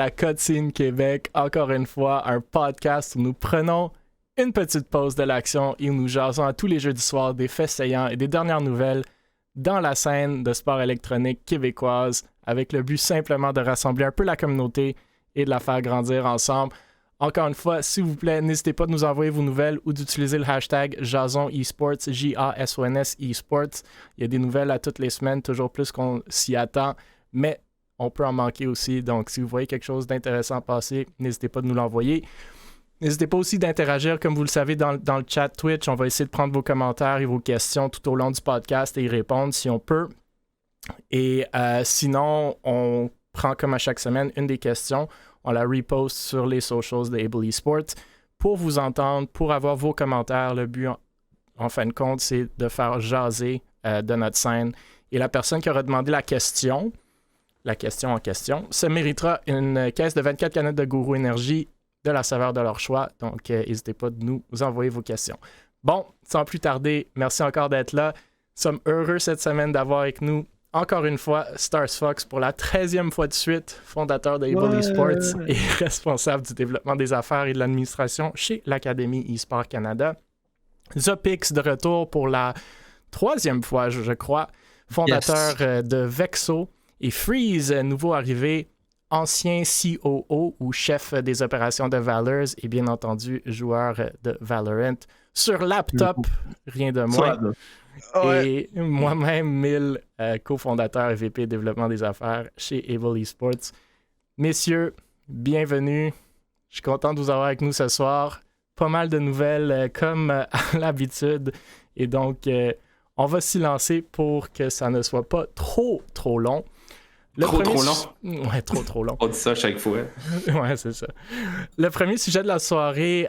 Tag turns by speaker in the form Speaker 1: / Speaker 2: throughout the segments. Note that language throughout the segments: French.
Speaker 1: la Cutscene Québec. Encore une fois, un podcast où nous prenons une petite pause de l'action et où nous jasons à tous les jeudis soirs des faits saillants et des dernières nouvelles dans la scène de sport électronique québécoise, avec le but simplement de rassembler un peu la communauté et de la faire grandir ensemble. Encore une fois, s'il vous plaît, n'hésitez pas de nous envoyer vos nouvelles ou d'utiliser le hashtag Jason Esports, J-A-S-O-N-S Esports. Il y a des nouvelles à toutes les semaines, toujours plus qu'on s'y attend, mais on peut en manquer aussi. Donc, si vous voyez quelque chose d'intéressant passer, n'hésitez pas de nous l'envoyer. N'hésitez pas aussi d'interagir, comme vous le savez, dans le chat Twitch. On va essayer de prendre vos commentaires et vos questions tout au long du podcast et y répondre si on peut. Et sinon, on prend comme à chaque semaine une des questions. On la reposte sur les socials de Able Esports pour vous entendre, pour avoir vos commentaires. Le but, en fin de compte, c'est de faire jaser de notre scène. Et la personne qui aura demandé la question en question, se méritera une caisse de 24 canettes de Gourou Énergie de la saveur de leur choix. Donc, n'hésitez pas de nous envoyer vos questions. Bon, sans plus tarder, merci encore d'être là. Nous sommes heureux cette semaine d'avoir avec nous, encore une fois, Stars Fox pour la 13e fois de suite, fondateur de Able Esports et responsable du développement des affaires et de l'administration chez l'Académie eSport Canada. Zopix de retour pour la 3e fois, je crois, fondateur de Vexo. Et Freeze, nouveau arrivé, ancien COO ou chef des opérations de Valors et bien entendu joueur de Valorant sur laptop, rien de moins. Et moi-même, Mille, cofondateur et VP développement des affaires chez Able Esports. Messieurs, bienvenue. Je suis content de vous avoir avec nous ce soir. Pas mal de nouvelles comme à l'habitude. Et donc, on va s'y lancer pour que ça ne soit pas trop long.
Speaker 2: Trop long?
Speaker 1: Ouais, trop long.
Speaker 2: On dit ça à chaque fois.
Speaker 1: Ouais, c'est ça. Le premier sujet de la soirée,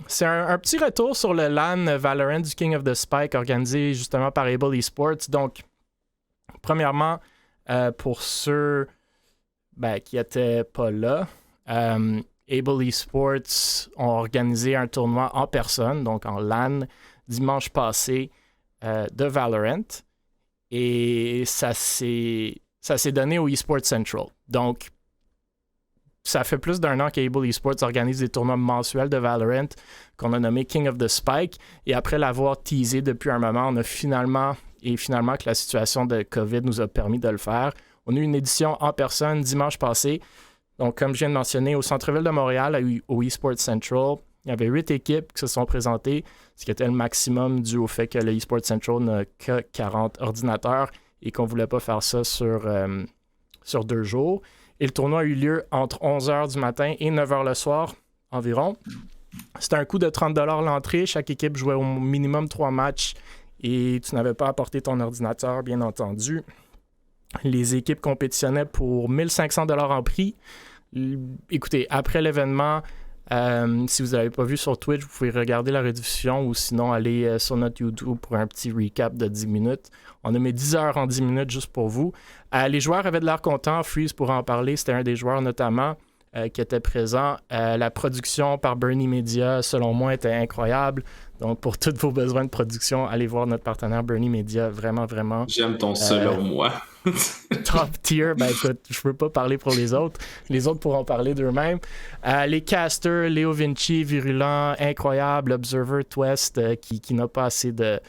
Speaker 1: c'est un petit retour sur le LAN Valorant du King of the Spike organisé justement par Able Esports. Donc, premièrement, pour ceux qui n'étaient pas là, Able Esports ont organisé un tournoi en personne, donc en LAN, dimanche passé de Valorant. Et ça s'est donné au eSports Central. Donc, ça fait plus d'1 an qu'Able Esports organise des tournois mensuels de Valorant qu'on a nommé King of the Spike. Et après l'avoir teasé depuis un moment, on a finalement que la situation de COVID nous a permis de le faire. On a eu une édition en personne dimanche passé. Donc, comme je viens de mentionner, au centre-ville de Montréal, au eSports Central, il y avait 8 équipes qui se sont présentées, ce qui était le maximum dû au fait que le eSports Central n'a que 40 ordinateurs et qu'on ne voulait pas faire ça sur 2 jours. Et le tournoi a eu lieu entre 11h du matin et 9h le soir environ. C'était un coût de 30$ l'entrée. Chaque équipe jouait au minimum 3 matchs et tu n'avais pas apporté ton ordinateur, bien entendu. Les équipes compétitionnaient pour 1500$ en prix. Écoutez, après l'événement, si vous ne l'avez pas vu sur Twitch, vous pouvez regarder la rediffusion ou sinon aller sur notre YouTube pour un petit recap de 10 minutes. On a mis 10 heures en 10 minutes juste pour vous. Les joueurs avaient de l'air contents. Freeze pourra en parler. C'était un des joueurs notamment qui était présent. La production par Bernie Media, selon moi, était incroyable. Donc, pour tous vos besoins de production, allez voir notre partenaire Bernie Media. Vraiment, vraiment.
Speaker 2: J'aime ton selon moi.
Speaker 1: Top tier. Ben écoute, je ne peux pas parler pour les autres. Les autres pourront parler d'eux-mêmes. Les casters, Léo Vinci, Virulent, incroyable. Observer Twest, qui n'a pas assez de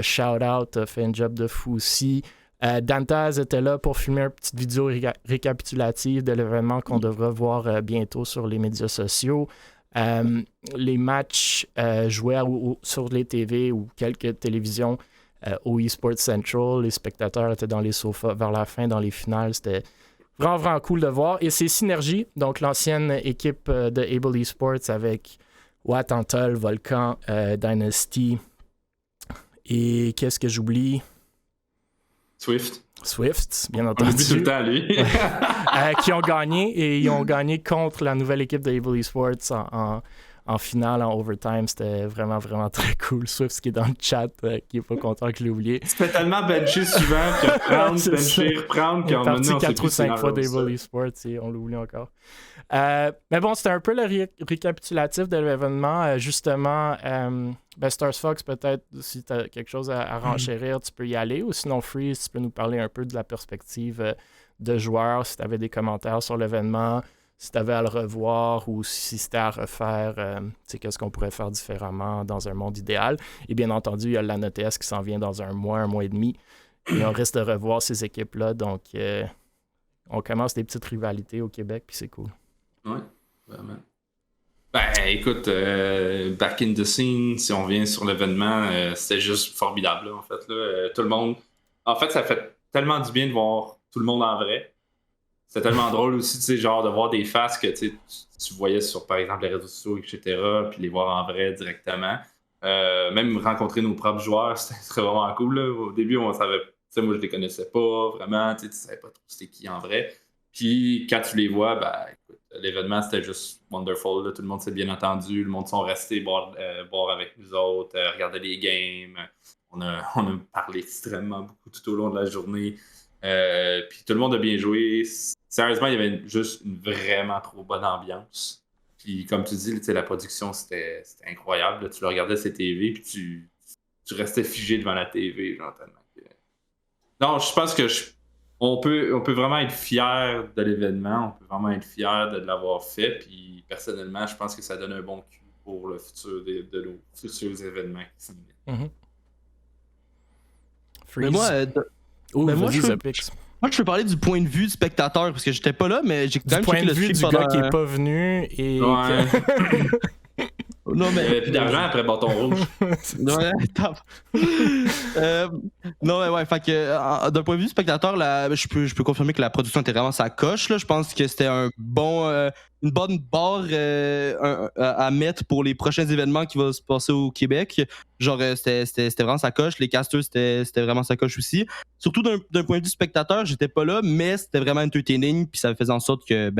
Speaker 1: shout-out, a fait un job de fou aussi. Dantaz était là pour filmer une petite vidéo récapitulative de l'événement qu'on devra voir bientôt sur les médias sociaux. Les matchs jouaient sur les TV ou quelques télévisions au eSports Central. Les spectateurs étaient dans les sofas vers la fin, dans les finales. C'était vraiment, vraiment cool de voir. Et c'est Synergie, donc l'ancienne équipe de Able Esports avec Watt, Antol, Volcan, Dynasty. Et qu'est-ce que j'oublie? Swift, bien entendu.
Speaker 2: On oublie tout le temps, lui.
Speaker 1: Qui ont gagné, et ils ont gagné contre la nouvelle équipe de Able Esports en finale, en overtime. C'était vraiment, vraiment très cool. Swift, qui est dans le chat, qui n'est pas content que je l'ai oublié.
Speaker 2: Tu fais tellement bencher souvent que reprendre,
Speaker 1: qu'on a parti 4 ou 5 fois d'Able Esports et on l'oublie encore. Mais bon, c'était un peu le récapitulatif de l'événement. Justement, Stars Fox, peut-être, si tu as quelque chose à renchérir, tu peux y aller. Ou sinon, Freeze, tu peux nous parler un peu de la perspective de joueurs, si tu avais des commentaires sur l'événement, si tu avais à le revoir ou si c'était à refaire, qu'est-ce qu'on pourrait faire différemment dans un monde idéal. Et bien entendu, il y a la Note S qui s'en vient dans un mois et demi. Et on risque de revoir ces équipes-là. Donc, on commence des petites rivalités au Québec, puis c'est cool.
Speaker 2: Oui, vraiment. Ben, écoute, back in the scene, si on vient sur l'événement, c'était juste formidable, là, en fait. Là. Tout le monde... En fait, ça fait tellement du bien de voir tout le monde en vrai. C'était tellement drôle aussi, tu sais, genre de voir des faces que tu voyais sur, par exemple, les réseaux sociaux, etc., puis les voir en vrai directement. Même rencontrer nos propres joueurs, c'était vraiment cool. Là. Au début, on savait... Tu sais, moi, je les connaissais pas vraiment, tu savais pas trop c'était qui en vrai. Puis quand tu les vois, ben, écoute, l'événement, c'était juste wonderful. Là. Tout le monde s'est bien entendu. Le monde sont restés boire avec nous autres, regarder les games. On a parlé extrêmement beaucoup tout au long de la journée. Puis tout le monde a bien joué. Sérieusement, il y avait juste une vraiment trop bonne ambiance. Puis comme tu dis, la production, c'était incroyable. Là. Tu le regardais sur TV, puis tu restais figé devant la TV, genre tellement. Non, je pense que on peut vraiment être fier de l'événement, on peut vraiment être fier de l'avoir fait, puis personnellement, je pense que ça donne un bon cul pour le futur de nos futurs événements qui s'en viennent.
Speaker 3: Mais moi, je peux parler du point de vue du spectateur, parce que j'étais pas là, mais j'ai quand même checké le stream
Speaker 1: du
Speaker 3: pendant...
Speaker 1: gars qui est pas venu et...
Speaker 2: Ouais.
Speaker 3: Non, mais...
Speaker 2: Il n'y avait plus d'argent après bâton rouge.
Speaker 3: Ouais, fait que d'un point de vue spectateur, je peux confirmer que la production était vraiment sa coche. Là. Je pense que c'était une bonne barre à mettre pour les prochains événements qui vont se passer au Québec. Genre, c'était vraiment sa coche. Les casters, c'était vraiment sa coche aussi. Surtout d'un point de vue spectateur, j'étais pas là, mais c'était vraiment entertaining. Puis ça faisait en sorte que,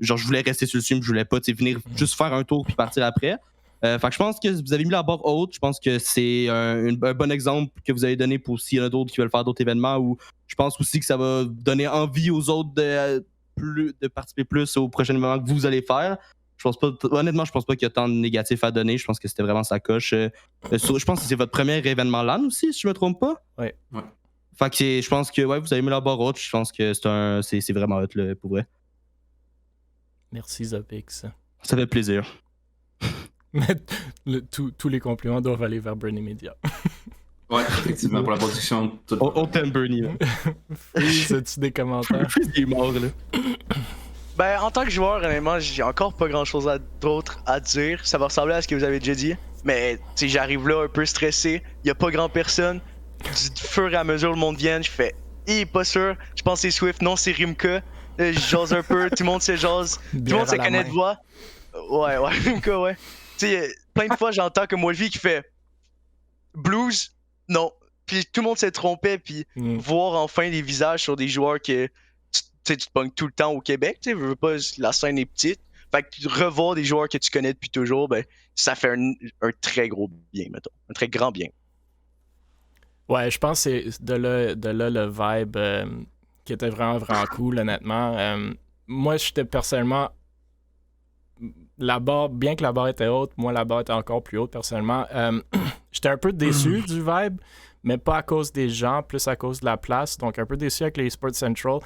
Speaker 3: genre, je voulais rester sur le stream, je voulais pas venir juste faire un tour puis partir après. Fait que je pense que vous avez mis la barre haute. Je pense que c'est un bon exemple que vous avez donné pour s'il y en a d'autres qui veulent faire d'autres événements, ou je pense aussi que ça va donner envie aux autres de participer plus aux prochains événements que vous allez faire. Honnêtement, je pense pas qu'il y a tant de négatifs à donner. Je pense que c'était vraiment sa coche. Je pense que c'est votre premier événement LAN aussi, si je me trompe pas.
Speaker 1: Ouais.
Speaker 3: Fait que je pense que vous avez mis la barre haute. Je pense que c'est vraiment hot là, pour vrai.
Speaker 1: Merci Zopix.
Speaker 3: Ça fait plaisir.
Speaker 1: Mais tous les compliments doivent aller vers Bernie Media.
Speaker 2: Ouais, effectivement, pour la production.
Speaker 3: On t'aime, Bernie.
Speaker 1: As-tu des commentaires?
Speaker 3: Il est mort, là.
Speaker 4: Ben, en tant que joueur, honnêtement, j'ai encore pas grand-chose d'autre à dire. Ça va ressembler à ce que vous avez déjà dit. Mais, tu sais, j'arrive là un peu stressé. Y a pas grand personne. Du fur et à mesure, le monde vient. Je fais, pas sûr. Je pense que c'est Swift. Non, c'est Rimka. Là, je jase un peu. Tout le monde se jase. Tout le monde se connaît de voix. Ouais, Rimka, ouais. Tu sais, plein de fois, j'entends comme Wolfie qui fait Blues, non. Puis tout le monde s'est trompé, puis voir enfin les visages sur des joueurs que tu te pognes tout le temps au Québec, tu sais, veux pas, la scène est petite. Fait que revoir des joueurs que tu connais depuis toujours, ben, ça fait un très gros bien, mettons. Un très grand bien.
Speaker 1: Ouais, je pense que c'est de là le vibe qui était vraiment, vraiment cool, honnêtement. Moi, j'étais personnellement... bien que la barre était haute, moi la barre était encore plus haute personnellement. J'étais un peu déçu du vibe, mais pas à cause des gens, plus à cause de la place. Donc un peu déçu avec les Sports Central.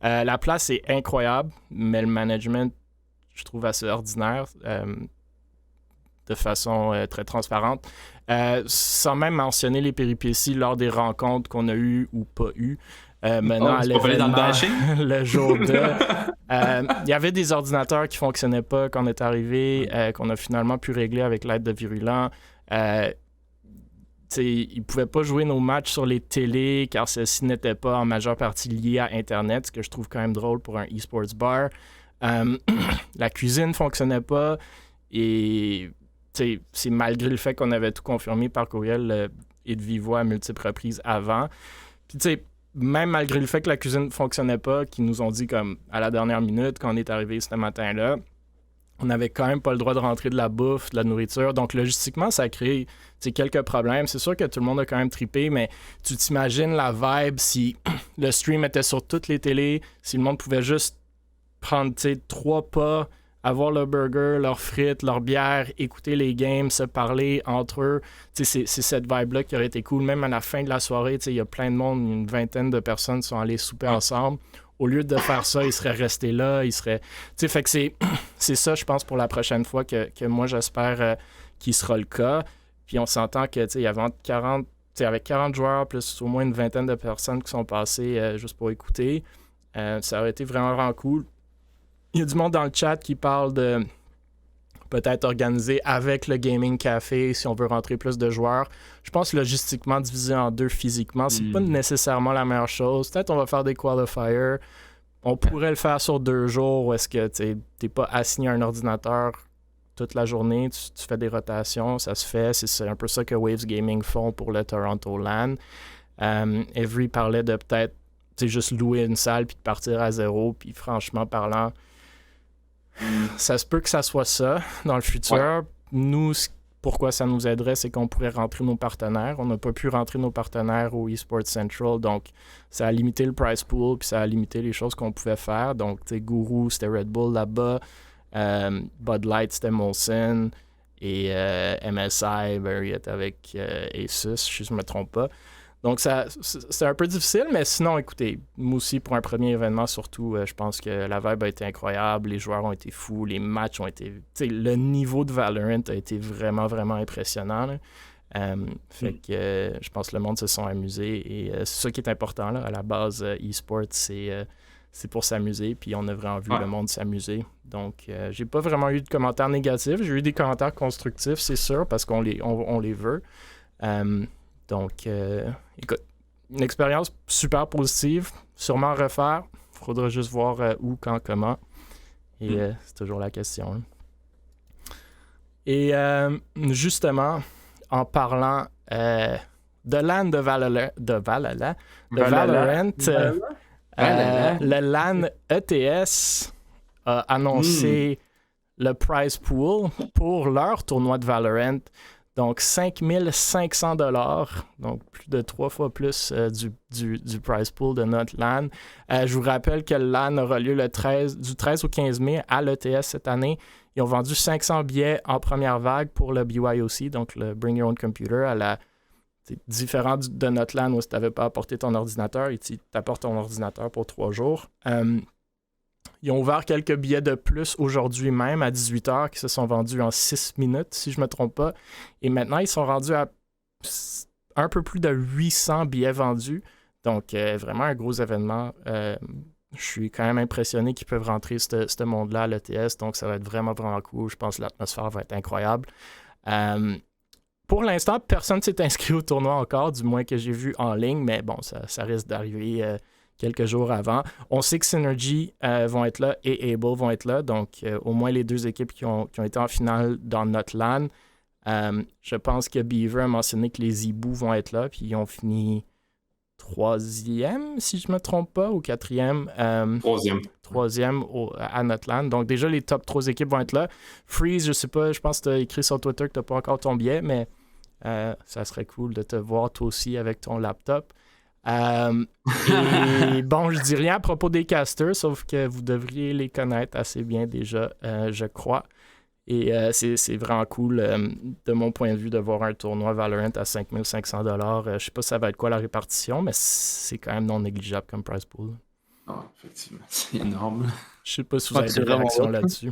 Speaker 1: La place est incroyable, mais le management, je trouve assez ordinaire, de façon très transparente. Sans même mentionner les péripéties lors des rencontres qu'on a eues ou pas eues. Maintenant, à l'événement, le jour 2, il y avait des ordinateurs qui ne fonctionnaient pas quand on est arrivé, qu'on a finalement pu régler avec l'aide de Virulent. Ils ne pouvaient pas jouer nos matchs sur les télés car ceci n'était pas en majeure partie lié à Internet, ce que je trouve quand même drôle pour un e-sports bar. La cuisine ne fonctionnait pas et c'est malgré le fait qu'on avait tout confirmé par courriel et de vive voix à multiples reprises avant. Puis tu sais, même malgré le fait que la cuisine ne fonctionnait pas, qu'ils nous ont dit comme à la dernière minute quand on est arrivé ce matin-là, on n'avait quand même pas le droit de rentrer de la bouffe, de la nourriture. Donc logistiquement, ça a créé quelques problèmes. C'est sûr que tout le monde a quand même trippé, mais tu t'imagines la vibe si le stream était sur toutes les télés, si le monde pouvait juste prendre 3 pas, avoir leur burger, leurs frites, leur bière, écouter les games, se parler entre eux. C'est cette vibe-là qui aurait été cool. Même à la fin de la soirée, il y a plein de monde, une vingtaine de personnes sont allées souper ensemble. au lieu de faire ça, il serait resté là, il serait... Tu sais, fait que c'est ça, je pense, pour la prochaine fois que moi, j'espère qu'il sera le cas. Puis on s'entend que, tu sais, il y avait 40... avec 40 joueurs, plus au moins une vingtaine de personnes qui sont passées juste pour écouter, ça aurait été vraiment, vraiment cool. Il y a du monde dans le chat qui parle de peut-être organiser avec le Gaming Café si on veut rentrer plus de joueurs. Je pense logistiquement diviser en deux physiquement, c'est pas nécessairement la meilleure chose. Peut-être on va faire des qualifiers. On pourrait le faire sur 2 jours où est-ce que t'es pas assigné à un ordinateur toute la journée, tu fais des rotations, ça se fait. C'est un peu ça que Waves Gaming font pour le Toronto LAN. Avery parlait de peut-être juste louer une salle puis de partir à zéro. Puis franchement parlant, ça se peut que ça soit ça dans le futur. Ouais. Nous, pourquoi ça nous aiderait, c'est qu'on pourrait rentrer nos partenaires. On n'a pas pu rentrer nos partenaires au eSports Central, donc ça a limité le prize pool puis ça a limité les choses qu'on pouvait faire. Donc, Guru, c'était Red Bull là-bas. Bud Light, c'était Molson. Et MSI, il était avec Asus, si je ne me trompe pas. Donc, c'est un peu difficile, mais sinon, écoutez, moi aussi, pour un premier événement, surtout, je pense que la vibe a été incroyable, les joueurs ont été fous, les matchs ont été... le niveau de Valorant a été vraiment, vraiment impressionnant. Fait que je pense que le monde se sont amusés et c'est ça qui est important, là. À la base, e-sport, c'est pour s'amuser, puis on a vraiment vu le monde s'amuser. Donc, j'ai pas vraiment eu de commentaires négatifs, j'ai eu des commentaires constructifs, c'est sûr, parce qu'on les veut. Donc, écoute, une expérience super positive, sûrement à refaire. Il faudra juste voir où, quand, comment. Et c'est toujours la question. Hein. Et justement, en parlant de LAN de Valorant, le LAN ETS a annoncé le prize pool pour leur tournoi de Valorant. Donc, 5 500 $, donc plus de 3 fois plus du prize pool de notre LAN. Je vous rappelle que le LAN aura lieu du 13 au 15 mai à l'ETS cette année. Ils ont vendu 500 billets en première vague pour le BYOC, donc le Bring Your Own Computer, c'est différent de notre LAN où si tu n'avais pas apporté ton ordinateur, et tu t'apportes ton ordinateur pour 3 jours. Ils ont ouvert quelques billets de plus aujourd'hui même à 18h qui se sont vendus en 6 minutes, si je ne me trompe pas. Et maintenant, ils sont rendus à un peu plus de 800 billets vendus. Donc, vraiment un gros événement. Je suis quand même impressionné qu'ils peuvent rentrer ce monde-là à l'ETS. Donc, ça va être vraiment, vraiment cool. Je pense que l'atmosphère va être incroyable. Pour l'instant, personne ne s'est inscrit au tournoi encore, du moins que j'ai vu en ligne. Mais bon, ça risque d'arriver... quelques jours avant. On sait que Synergy vont être là et Able vont être là, donc au moins les 2 équipes qui ont été en finale dans notre LAN. Je pense que Beaver a mentionné que les Zibou vont être là, puis ils ont fini 3e, si je ne me trompe pas, ou 4e. 3e à notre LAN. Donc déjà, les top 3 équipes vont être là. Freeze, je sais pas, je pense que tu as écrit sur Twitter que tu n'as pas encore ton billet, mais ça serait cool de te voir toi aussi avec ton laptop. Et bon, je dis rien à propos des casters, sauf que vous devriez les connaître assez bien déjà, je crois. Et c'est vraiment cool, de mon point de vue, de voir un tournoi Valorant à 5 500 $. Je sais pas si ça va être quoi la répartition, mais c'est quand même non négligeable comme prize pool.
Speaker 2: Ah, effectivement, c'est énorme.
Speaker 1: Je sais pas si vous avez des réactions là-dessus.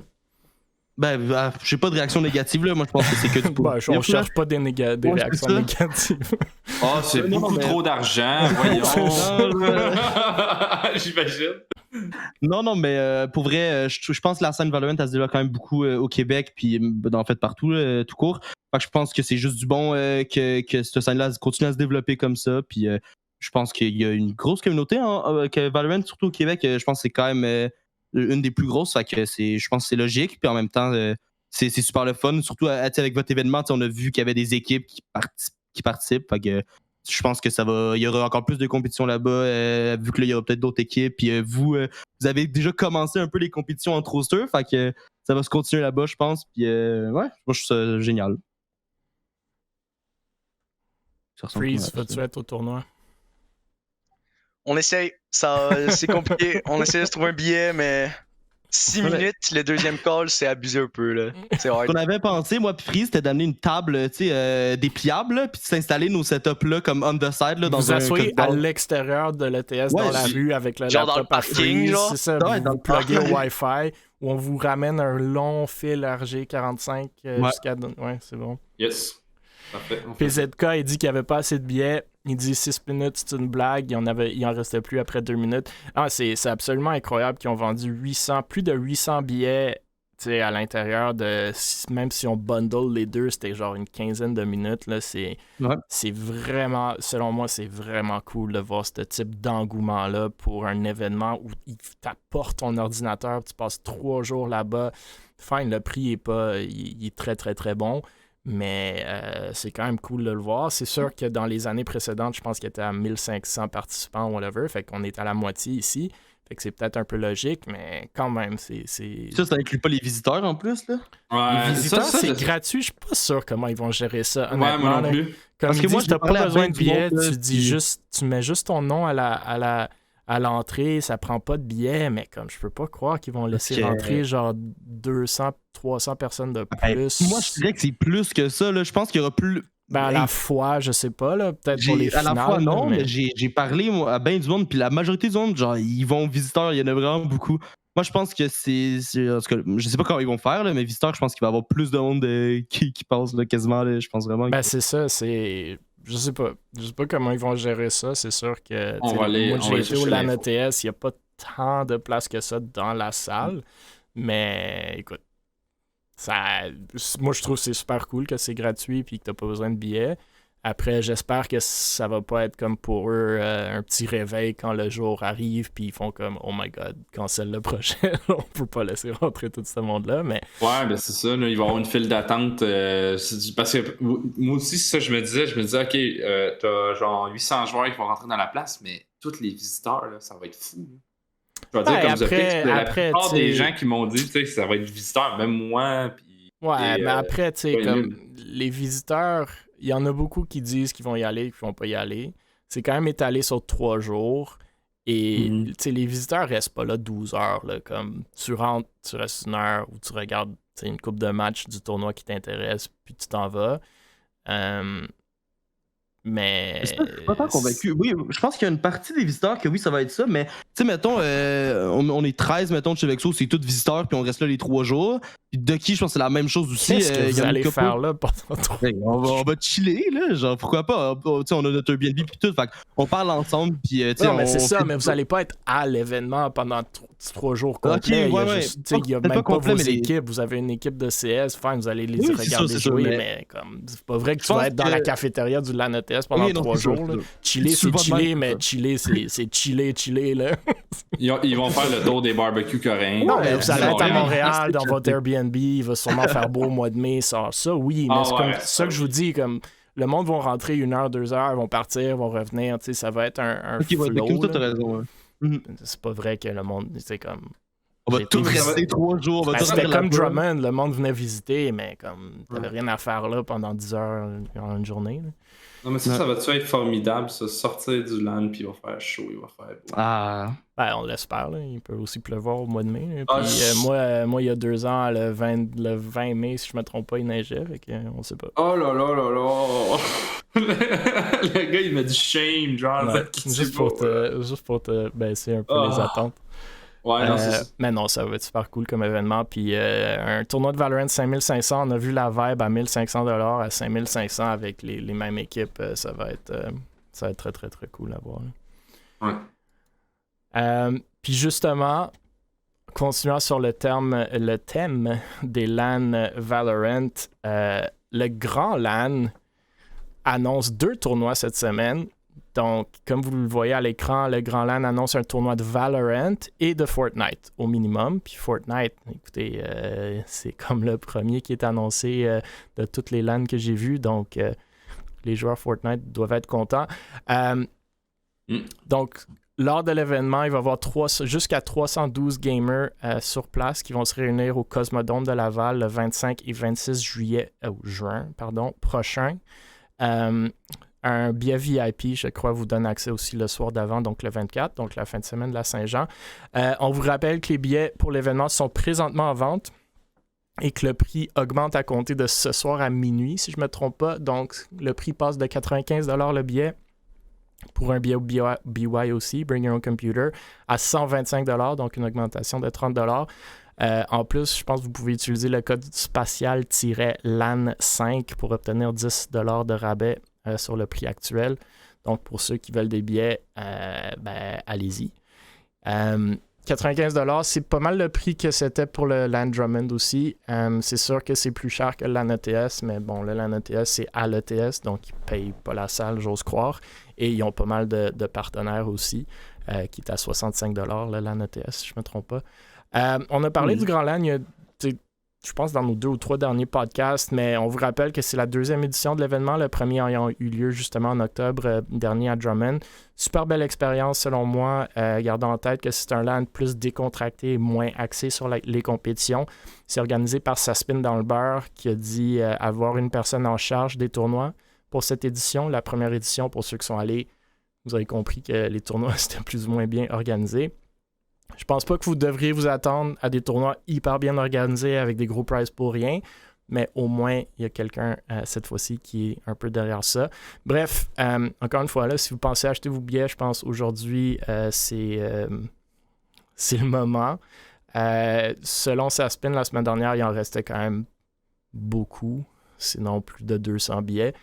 Speaker 3: Ben, j'ai pas de réaction négative, là. Moi, je pense que c'est que du
Speaker 1: positif. On cherche pas des réactions négatives.
Speaker 2: Oh, c'est beaucoup trop d'argent, voyons. J'imagine.
Speaker 3: Non, mais pour vrai, je pense que la scène Valorant, elle se développe quand même beaucoup au Québec, puis en fait partout, tout court. Fait que je pense que c'est juste du bon que cette scène-là continue à se développer comme ça, puis je pense qu'il y a une grosse communauté que Valorant, surtout au Québec, je pense que c'est quand même... une des plus grosses, fait que je pense que c'est logique, puis en même temps, c'est super le fun, surtout avec votre événement, on a vu qu'il y avait des équipes qui participent, fait que je pense que il y aura encore plus de compétitions là-bas, vu que là, il y aura peut-être d'autres équipes, puis vous avez déjà commencé un peu les compétitions entre rosters, fait que ça va se continuer là-bas, je pense, puis ouais, moi je trouve ça génial.
Speaker 1: Freeze, vas-tu être au tournoi?
Speaker 4: On essaye, c'est compliqué. On essaie de se trouver un billet, mais 6
Speaker 3: Ouais, mais-
Speaker 4: minutes, le deuxième call, c'est abusé un peu, là. C'est
Speaker 3: Ce
Speaker 4: hard.
Speaker 3: qu'on avait pensé, moi puis Freeze, c'était d'amener une table, tu sais, dépliable, là, puis de s'installer nos setups là comme on the side là, dans
Speaker 1: vous
Speaker 3: un
Speaker 1: asseyez à
Speaker 3: corridor.
Speaker 1: l'extérieur de l'ETS
Speaker 3: Ouais,
Speaker 1: dans la
Speaker 2: j'ai-
Speaker 1: rue avec le
Speaker 4: genre dans
Speaker 1: laptop
Speaker 4: le
Speaker 1: à
Speaker 4: parking,
Speaker 1: freeze,
Speaker 4: genre.
Speaker 1: c'est ça,
Speaker 3: Ouais,
Speaker 1: puis
Speaker 3: dans
Speaker 1: vous
Speaker 3: le
Speaker 1: pluguez au
Speaker 3: parking.
Speaker 1: Wi-Fi où on vous ramène un long fil RG45
Speaker 3: Ouais.
Speaker 1: jusqu'à... Ouais, c'est bon.
Speaker 2: Yes. Parfait. on fait ça.
Speaker 1: PZK, il dit qu'il n'y avait pas assez de billets. Il dit 6 minutes, c'est une blague. Il en restait plus après 2 minutes. Ah, c'est absolument incroyable qu'ils ont vendu plus de 800 billets à l'intérieur de... Même si on bundle les deux, c'était genre une quinzaine de minutes. Là, c'est vraiment... Selon moi, c'est vraiment cool de voir ce type d'engouement-là pour un événement où il t'apporte ton ordinateur, tu passes 3 jours là-bas. Fine, le prix il est très, très, très bon. Mais c'est quand même cool de le voir. C'est sûr que dans les années précédentes, je pense qu'il était à 1500 participants, whatever. Fait qu'on est à la moitié ici. Fait que c'est peut-être un peu logique, mais quand même, c'est...
Speaker 3: Ça inclut pas les visiteurs en plus, là?
Speaker 2: Ouais,
Speaker 1: Les visiteurs,
Speaker 2: ça,
Speaker 1: c'est
Speaker 2: je-
Speaker 1: gratuit. Je suis pas sûr comment ils vont gérer ça.
Speaker 2: Ouais, moi
Speaker 1: Honnêtement,
Speaker 2: non
Speaker 1: là.
Speaker 2: plus.
Speaker 1: Comme
Speaker 3: Parce
Speaker 1: ils
Speaker 3: que moi,
Speaker 1: disent,
Speaker 3: j'ai
Speaker 1: t'as pas
Speaker 3: parlé à
Speaker 1: besoin
Speaker 3: ben
Speaker 1: de
Speaker 3: du
Speaker 1: billet.
Speaker 3: monde, là,
Speaker 1: Tu dis
Speaker 3: puis-
Speaker 1: juste... Tu mets juste ton nom à l'entrée. Ça prend pas de billet, mais comme je peux pas croire qu'ils vont laisser
Speaker 3: que-
Speaker 1: rentrer genre 200, 300 personnes de
Speaker 3: Ben,
Speaker 1: plus.
Speaker 3: moi, je dirais que c'est plus que ça, là. Je pense qu'il y aura plus.
Speaker 1: Ben, à la fois, je sais pas, là, peut-être pour les
Speaker 3: À
Speaker 1: finales.
Speaker 3: la fois, non,
Speaker 1: là,
Speaker 3: mais j'ai parlé moi, à ben du monde, puis la majorité du monde, genre, ils vont visiteurs, il y en a vraiment beaucoup. Moi, je pense que en tout cas, je sais pas comment ils vont faire, là, mais visiteurs, je pense qu'il va y avoir plus de monde qui passe là, quasiment. Là, je pense vraiment.
Speaker 1: Ben, c'est ça, c'est... Je sais pas comment ils vont gérer ça. C'est sûr que...
Speaker 2: On
Speaker 1: tu sais,
Speaker 2: va aller-
Speaker 1: moi,
Speaker 2: on va
Speaker 1: j'ai
Speaker 2: aller
Speaker 1: été au
Speaker 2: chercher
Speaker 1: LAN
Speaker 2: l'info.
Speaker 1: ETS, il n'y a pas tant de place que ça dans la salle. Mais, écoute, moi, je trouve que c'est super cool que c'est gratuit et que t'as pas besoin de billets. Après, j'espère que ça va pas être comme pour eux un petit réveil quand le jour arrive puis ils font comme « Oh my God, cancel le projet. » On peut pas laisser rentrer tout ce monde-là, mais...
Speaker 2: Ouais, ben c'est ça, là, il va y avoir une file d'attente. Parce que moi aussi, c'est ça, je me disais, OK, t'as genre 800 joueurs qui vont rentrer dans la place, mais tous les visiteurs, là, ça va être fou. Là. Je vais dire,
Speaker 1: Ouais,
Speaker 2: comme
Speaker 1: après-
Speaker 2: la
Speaker 1: après,
Speaker 2: plupart
Speaker 1: tu sais-
Speaker 2: des gens qui m'ont dit, tu sais, ça va être visiteur, même moi, puis...
Speaker 1: Ouais,
Speaker 2: et,
Speaker 1: mais après, tu sais,
Speaker 2: ouais,
Speaker 1: comme
Speaker 2: nul.
Speaker 1: les visiteurs, il y en a beaucoup qui disent qu'ils vont y aller et qui vont pas y aller. C'est quand même étalé sur 3 jours. Et
Speaker 2: Mhm.
Speaker 1: tu sais, les visiteurs restent pas là 12 heures. Là, comme tu rentres, tu restes 1 heure ou tu regardes tu sais, une coupe de match du tournoi qui t'intéresse, puis tu t'en vas. Mais.
Speaker 3: Je suis pas tant convaincu. Oui, je pense qu'il y a une partie des visiteurs que oui, ça va être ça, mais tu sais, mettons, on est 13, mettons, de chez Vexo, c'est tous visiteurs, puis on reste là les 3 jours. Puis Ducky, je pense que c'est la même chose aussi.
Speaker 1: Qu'est-ce que
Speaker 3: il y
Speaker 1: vous
Speaker 3: en a
Speaker 1: allez
Speaker 3: une
Speaker 1: faire
Speaker 3: couple.
Speaker 1: là pendant 3
Speaker 3: Hey, on va chiller, là, genre, pourquoi pas? Tu sais, on a notre Airbnb, puis tout, fait on parle ensemble, puis tu sais,
Speaker 1: Non, mais c'est
Speaker 3: on
Speaker 1: ça,
Speaker 3: fait
Speaker 1: mais
Speaker 3: du-
Speaker 1: vous allez pas être à l'événement pendant 3 jours complets.
Speaker 3: ouais,
Speaker 1: il y a
Speaker 3: ouais.
Speaker 1: juste- tu sais, il y a
Speaker 3: Peut-être
Speaker 1: même
Speaker 3: pas
Speaker 1: pas
Speaker 3: complet,
Speaker 1: vos
Speaker 3: mais les-
Speaker 1: équipes. Vous avez une équipe de CS, fine, vous allez les
Speaker 3: Oui, c'est
Speaker 1: regarder
Speaker 3: sûr, c'est
Speaker 1: jouer,
Speaker 3: sûr,
Speaker 1: mais comme c'est pas vrai que
Speaker 3: Je
Speaker 1: tu vas
Speaker 3: pense
Speaker 1: être dans
Speaker 3: que-
Speaker 1: la cafétéria du LAN ETS pendant
Speaker 3: Oui, non,
Speaker 1: 3
Speaker 3: c'est sûr,
Speaker 1: jours.
Speaker 3: c'est
Speaker 1: là.
Speaker 3: sûr.
Speaker 1: Chiller,
Speaker 3: Tu
Speaker 1: c'est
Speaker 3: vas de
Speaker 1: chiller,
Speaker 3: même,
Speaker 1: mais
Speaker 3: ça.
Speaker 1: chiller, c'est chiller, là.
Speaker 2: Ils vont faire le tour des barbecues coréens.
Speaker 1: Non, mais vous
Speaker 2: C'est
Speaker 1: allez être à
Speaker 2: Montréal.
Speaker 1: Montréal, dans votre Airbnb, il va sûrement faire beau au mois de mai, ça, oui, mais
Speaker 2: Ah
Speaker 1: c'est
Speaker 2: ouais,
Speaker 1: comme
Speaker 2: ça,
Speaker 1: ça que je vous dis, comme le monde va rentrer 1 heure, 2 heures, vont partir, vont revenir, tu sais, ça va être un
Speaker 3: Ok, ouais,
Speaker 1: flow,
Speaker 3: comme toi, t'as
Speaker 1: là.
Speaker 3: raison. Ouais.
Speaker 1: C'est pas vrai que le monde, c'est comme...
Speaker 3: On va
Speaker 1: J'ai
Speaker 3: tous
Speaker 1: été
Speaker 3: rester 3 jours, on va
Speaker 1: Ben,
Speaker 3: tous
Speaker 1: c'était
Speaker 3: faire la
Speaker 1: comme
Speaker 3: peur.
Speaker 1: Drummond, le monde venait visiter, mais comme t'avais
Speaker 2: Ouais.
Speaker 1: rien à faire là pendant 10 heures en une journée. Là.
Speaker 2: Non, mais ça va-tu être formidable, ça, sortir du LAN, puis il va faire chaud, il va faire beau.
Speaker 3: Ah.
Speaker 1: Ben, on l'espère, là. Il peut aussi pleuvoir au mois de mai. Là.
Speaker 2: Ah,
Speaker 1: Puis
Speaker 2: je-
Speaker 1: moi, il y a 2 ans, le 20 mai, si je me trompe pas, il neigeait, fait que, on sait pas.
Speaker 2: Oh là là là là! Le gars, il m'a dit shame, genre.
Speaker 1: Ouais,
Speaker 2: qui
Speaker 1: juste,
Speaker 2: dit
Speaker 1: pour
Speaker 2: pas,
Speaker 1: juste pour te baisser un peu
Speaker 2: Ah.
Speaker 1: les attentes.
Speaker 2: Ouais, non, c'est ça.
Speaker 1: Mais non, ça va être super cool comme événement. Puis un tournoi de Valorant 5500, on a vu la vibe à 1500 $, à 5500 avec les mêmes équipes. Ça va être très, très, très cool à voir. Là.
Speaker 2: Ouais.
Speaker 1: Puis justement, continuant sur le thème des LAN Valorant, le Grand LAN annonce 2 tournois cette semaine. Donc, comme vous le voyez à l'écran, le Grand LAN annonce un tournoi de Valorant et de Fortnite au minimum. Puis Fortnite, écoutez, c'est comme le premier qui est annoncé de toutes les LAN que j'ai vues. Donc, les joueurs Fortnite doivent être contents. Donc, lors de l'événement, il va y avoir jusqu'à 312 gamers sur place qui vont se réunir au Cosmodome de Laval le 25 et 26 juin prochain. un billet VIP, je crois, vous donne accès aussi le soir d'avant, donc le 24, donc la fin de semaine de la Saint-Jean. On vous rappelle que les billets pour l'événement sont présentement en vente et que le prix augmente à compter de ce soir à minuit, si je ne me trompe pas. Donc, le prix passe de 95$ le billet pour un billet BY aussi, Bring Your Own Computer, à 125$, donc une augmentation de 30$. En plus, je pense que vous pouvez utiliser le code spatial-LAN5 pour obtenir 10$ de rabais sur le prix actuel. Donc, pour ceux qui veulent des billets, allez-y. 95$, c'est pas mal le prix que c'était pour le LAN Drummond aussi. C'est sûr que c'est plus cher que le LAN ETS, mais bon, le LAN ETS, c'est à l'ETS, donc ils ne payent pas la salle, j'ose croire. Et ils ont pas mal de partenaires aussi, qui est à 65$, le LAN ETS, si je ne me trompe pas. On a parlé du Grand LAN, je pense, dans nos 2 ou 3 derniers podcasts, mais on vous rappelle que c'est la 2e édition de l'événement, le premier ayant eu lieu justement en octobre dernier à Drummond. Super belle expérience selon moi, gardant en tête que c'est un LAN plus décontracté et moins axé sur les compétitions. C'est organisé par Saspin dans le beurre qui a dit avoir une personne en charge des tournois pour cette édition. La première édition, pour ceux qui sont allés, vous avez compris que les tournois c'était plus ou moins bien organisé. Je pense pas que vous devriez vous attendre à des tournois hyper bien organisés avec des gros prizes pour rien, mais au moins, il y a quelqu'un cette fois-ci qui est un peu derrière ça. Bref, encore une fois, là, si vous pensez acheter vos billets, je pense aujourd'hui, c'est le moment. Selon Saspin, la semaine dernière, il en restait quand même beaucoup, sinon plus de 200 billets.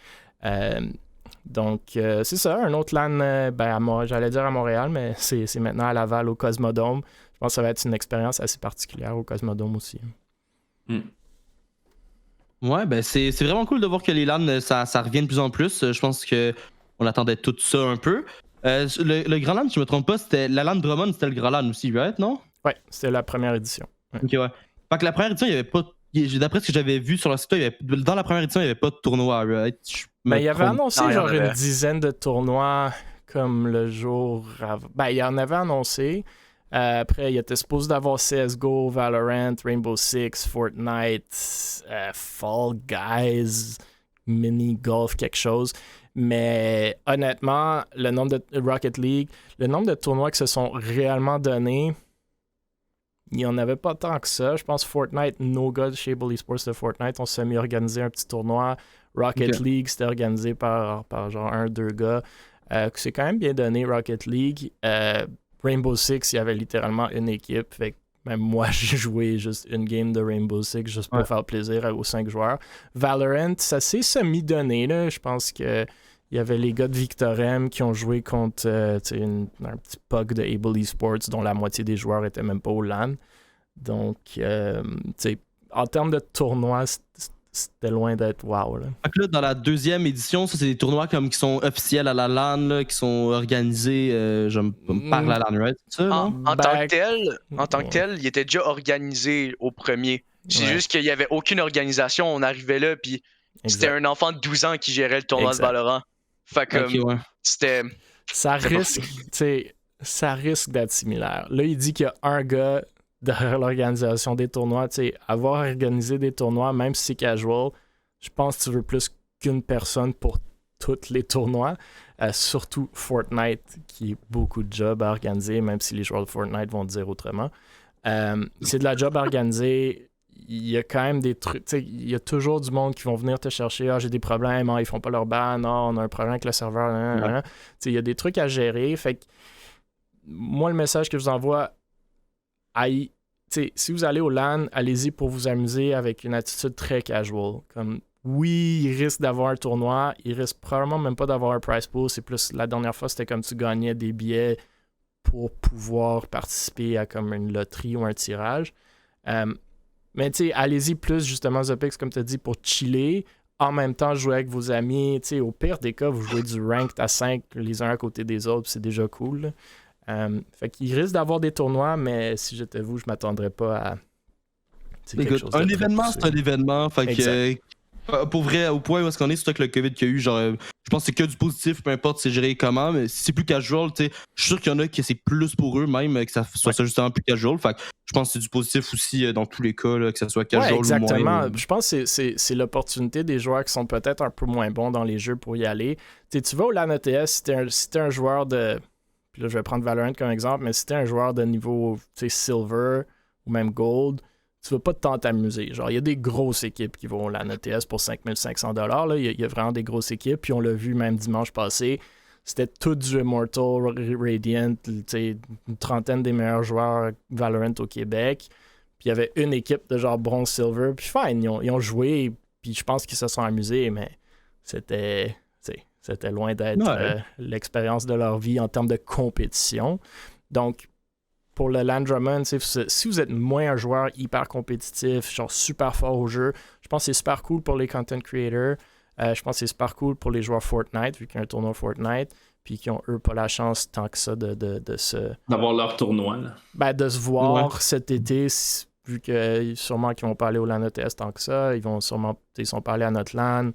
Speaker 1: Donc, c'est ça, un autre LAN, j'allais dire à Montréal, mais c'est maintenant à Laval, au Cosmodome. Je pense que ça va être une expérience assez particulière au Cosmodome aussi.
Speaker 3: Ouais, ben c'est vraiment cool de voir que les LAN, ça revient de plus en plus. Je pense qu'on attendait tout ça un peu. Le Grand LAN, si je me trompe pas, c'était la LAN Drummond, c'était le Grand LAN aussi, right, non?
Speaker 1: Ouais, c'était la première édition. Ouais.
Speaker 3: Ok, ouais. Fait que la première édition, il n'y avait pas... D'après ce que j'avais vu sur le site, dans la première édition, il n'y avait pas de tournoi, right?
Speaker 1: Ben, il avait annoncé une dizaine de tournois comme le jour avant. Ben, il en avait annoncé. Après, il était supposé d'avoir CSGO, Valorant, Rainbow Six, Fortnite, Fall Guys, Mini Golf, quelque chose. Mais honnêtement, le nombre de Rocket League, le nombre de tournois qui se sont réellement donnés, il n'y en avait pas tant que ça. Je pense Fortnite, No God chez Able Esports de Fortnite, on s'est mis à organiser un petit tournoi. Rocket League, c'était organisé par genre 1-2 gars. C'est quand même bien donné, Rocket League. Rainbow Six, il y avait littéralement une équipe. Fait que même moi, j'ai joué juste une game de Rainbow Six juste pour faire plaisir aux 5 joueurs. Valorant, ça s'est semi-donné, là. Je pense que il y avait les gars de Victorem qui ont joué contre un petit PUC de Able Esports dont la moitié des joueurs étaient même pas au LAN. Donc, en termes de tournois, c'était loin d'être wow. Là.
Speaker 3: Fait que là, dans la 2e édition, ça, c'est des tournois comme qui sont officiels à la LAN, là, qui sont organisés par la LAN, right? C'est ça, non?
Speaker 4: En tant que tel, il était déjà organisé au premier. C'est juste qu'il n'y avait aucune organisation. On arrivait là, puis c'était un enfant de 12 ans qui gérait le tournoi de Valorant. Fait que c'était...
Speaker 1: Ça risque d'être similaire. Là, il dit qu'il y a un gars derrière l'organisation des tournois. Avoir organisé des tournois, même si c'est casual, je pense que tu veux plus qu'une personne pour tous les tournois. Surtout Fortnite, qui est beaucoup de jobs à organiser, même si les joueurs de Fortnite vont dire autrement. C'est de la job à organiser. Il y a quand même des trucs, il y a toujours du monde qui vont venir te chercher. Ah, j'ai des problèmes, ils font pas leur ban, non, on a un problème avec le serveur. Il y a des trucs à gérer. Fait que moi, le message que je vous envoie, si vous allez au LAN, allez-y pour vous amuser avec une attitude très casual. Comme oui, il risque d'avoir un tournoi, il risque probablement même pas d'avoir un prize pool. C'est plus la dernière fois, c'était comme tu gagnais des billets pour pouvoir participer à comme une loterie ou un tirage. Mais allez-y plus justement Zopix, comme tu as dit, pour chiller. En même temps, jouer avec vos amis. Au pire des cas, vous jouez du ranked à 5 les uns à côté des autres, c'est déjà cool. Fait qu'il risque d'avoir des tournois, mais si j'étais vous, je m'attendrais pas à quelque chose
Speaker 3: un événement, c'est un événement. Fait que Pour vrai, au point où est-ce qu'on est, surtout avec le COVID qu'il y a eu, genre, je pense que c'est que du positif, peu importe c'est géré comment, mais si c'est plus casual, tu sais, je suis sûr qu'il y en a qui c'est plus pour eux même, que ça soit ça justement plus casual. Fait que je pense que c'est du positif aussi dans tous les cas, là, que ça soit casual
Speaker 1: exactement.
Speaker 3: ou moins.
Speaker 1: Je pense que c'est l'opportunité des joueurs qui sont peut-être un peu moins bons dans les jeux pour y aller. Tu vas au LAN ETS, si t'es un joueur de... Puis là, je vais prendre Valorant comme exemple, mais si t'es un joueur de niveau Silver ou même Gold, tu vas pas tant t'amuser. Genre, il y a des grosses équipes qui vont au LAN ETS pour 5500$. Il y a vraiment des grosses équipes. Puis on l'a vu même dimanche passé. C'était tout du Immortal, Radiant, une trentaine des meilleurs joueurs Valorant au Québec. Puis il y avait une équipe de genre Bronze Silver. Puis fine, ils ont joué. Puis je pense qu'ils se sont amusés, mais c'était loin d'être l'expérience de leur vie en termes de compétition. Donc, pour le Landroman, si vous êtes moins un joueur hyper compétitif, genre super fort au jeu, je pense que c'est super cool pour les content creators. Je pense que c'est super cool pour les joueurs Fortnite, vu qu'il y a un tournoi Fortnite, puis qui ont, eux, pas la chance tant que ça de se...
Speaker 2: D'avoir leur tournoi, là.
Speaker 1: De se voir cet été, vu que sûrement qu'ils vont pas aller au LAN ETS tant que ça. Ils sont pas allés à notre LAN.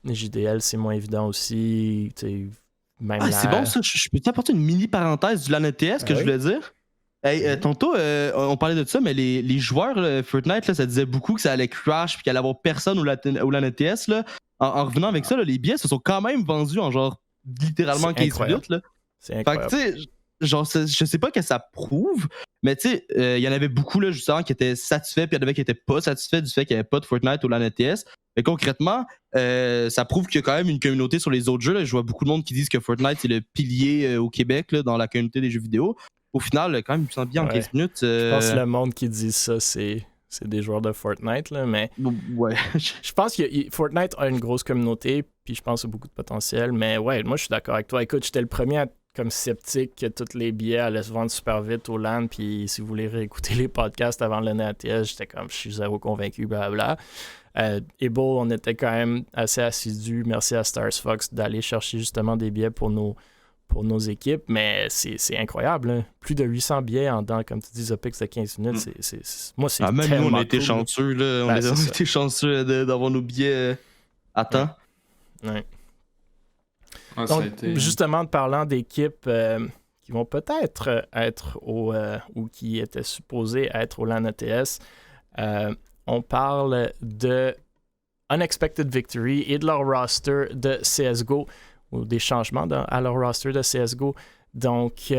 Speaker 1: JDL, c'est moins évident aussi. Même
Speaker 3: c'est bon ça, je peux t'apporter une mini parenthèse du LAN ETS que je voulais dire. Hey, tantôt, on parlait de ça, mais les joueurs Fortnite, là, ça disait beaucoup que ça allait crash puis qu'il allait avoir personne au LAN ETS. Là. En revenant avec ça, là, les billets se sont quand même vendus en genre littéralement 15 minutes. Là.
Speaker 1: C'est incroyable.
Speaker 3: Fait que, tu sais, genre, je sais pas ce que ça prouve, mais tu sais, il y en avait beaucoup là, justement qui étaient satisfaits, puis il y en avait qui étaient pas satisfaits du fait qu'il n'y avait pas de Fortnite au LAN ETS. Mais concrètement, ça prouve qu'il y a quand même une communauté sur les autres jeux. Là. Je vois beaucoup de monde qui disent que Fortnite c'est le pilier au Québec là, dans la communauté des jeux vidéo. Au final, quand même, il me semble bien en 15 minutes.
Speaker 1: Je pense que le monde qui dit ça, c'est des joueurs de Fortnite, là, mais
Speaker 3: ouais.
Speaker 1: Je pense que Fortnite a une grosse communauté, puis je pense qu'il y a beaucoup de potentiel, mais ouais, moi je suis d'accord avec toi. Écoute, j'étais le premier à être comme sceptique que tous les billets allaient se vendre super vite au LAN, puis si vous voulez réécouter les podcasts avant le NATS, j'étais comme, je suis zéro convaincu, blablabla. Able, on était quand même assez assidus, merci à Stars Fox, d'aller chercher justement des billets pour nos équipes, mais c'est incroyable. Hein. Plus de 800 billets en dedans, comme tu dis, Zopix de 15 minutes. Moi, c'est
Speaker 3: même
Speaker 1: tellement
Speaker 3: nous, on a été
Speaker 1: cool,
Speaker 3: chanceux. Là. On a été chanceux d'avoir nos billets à temps.
Speaker 1: Ouais. Donc, justement, parlant d'équipes qui vont peut-être être ou qui étaient supposées être au LAN ETS, on parle de Unexpected Victory et de leur roster de CSGO, ou des changements à leur roster de CSGO. Donc,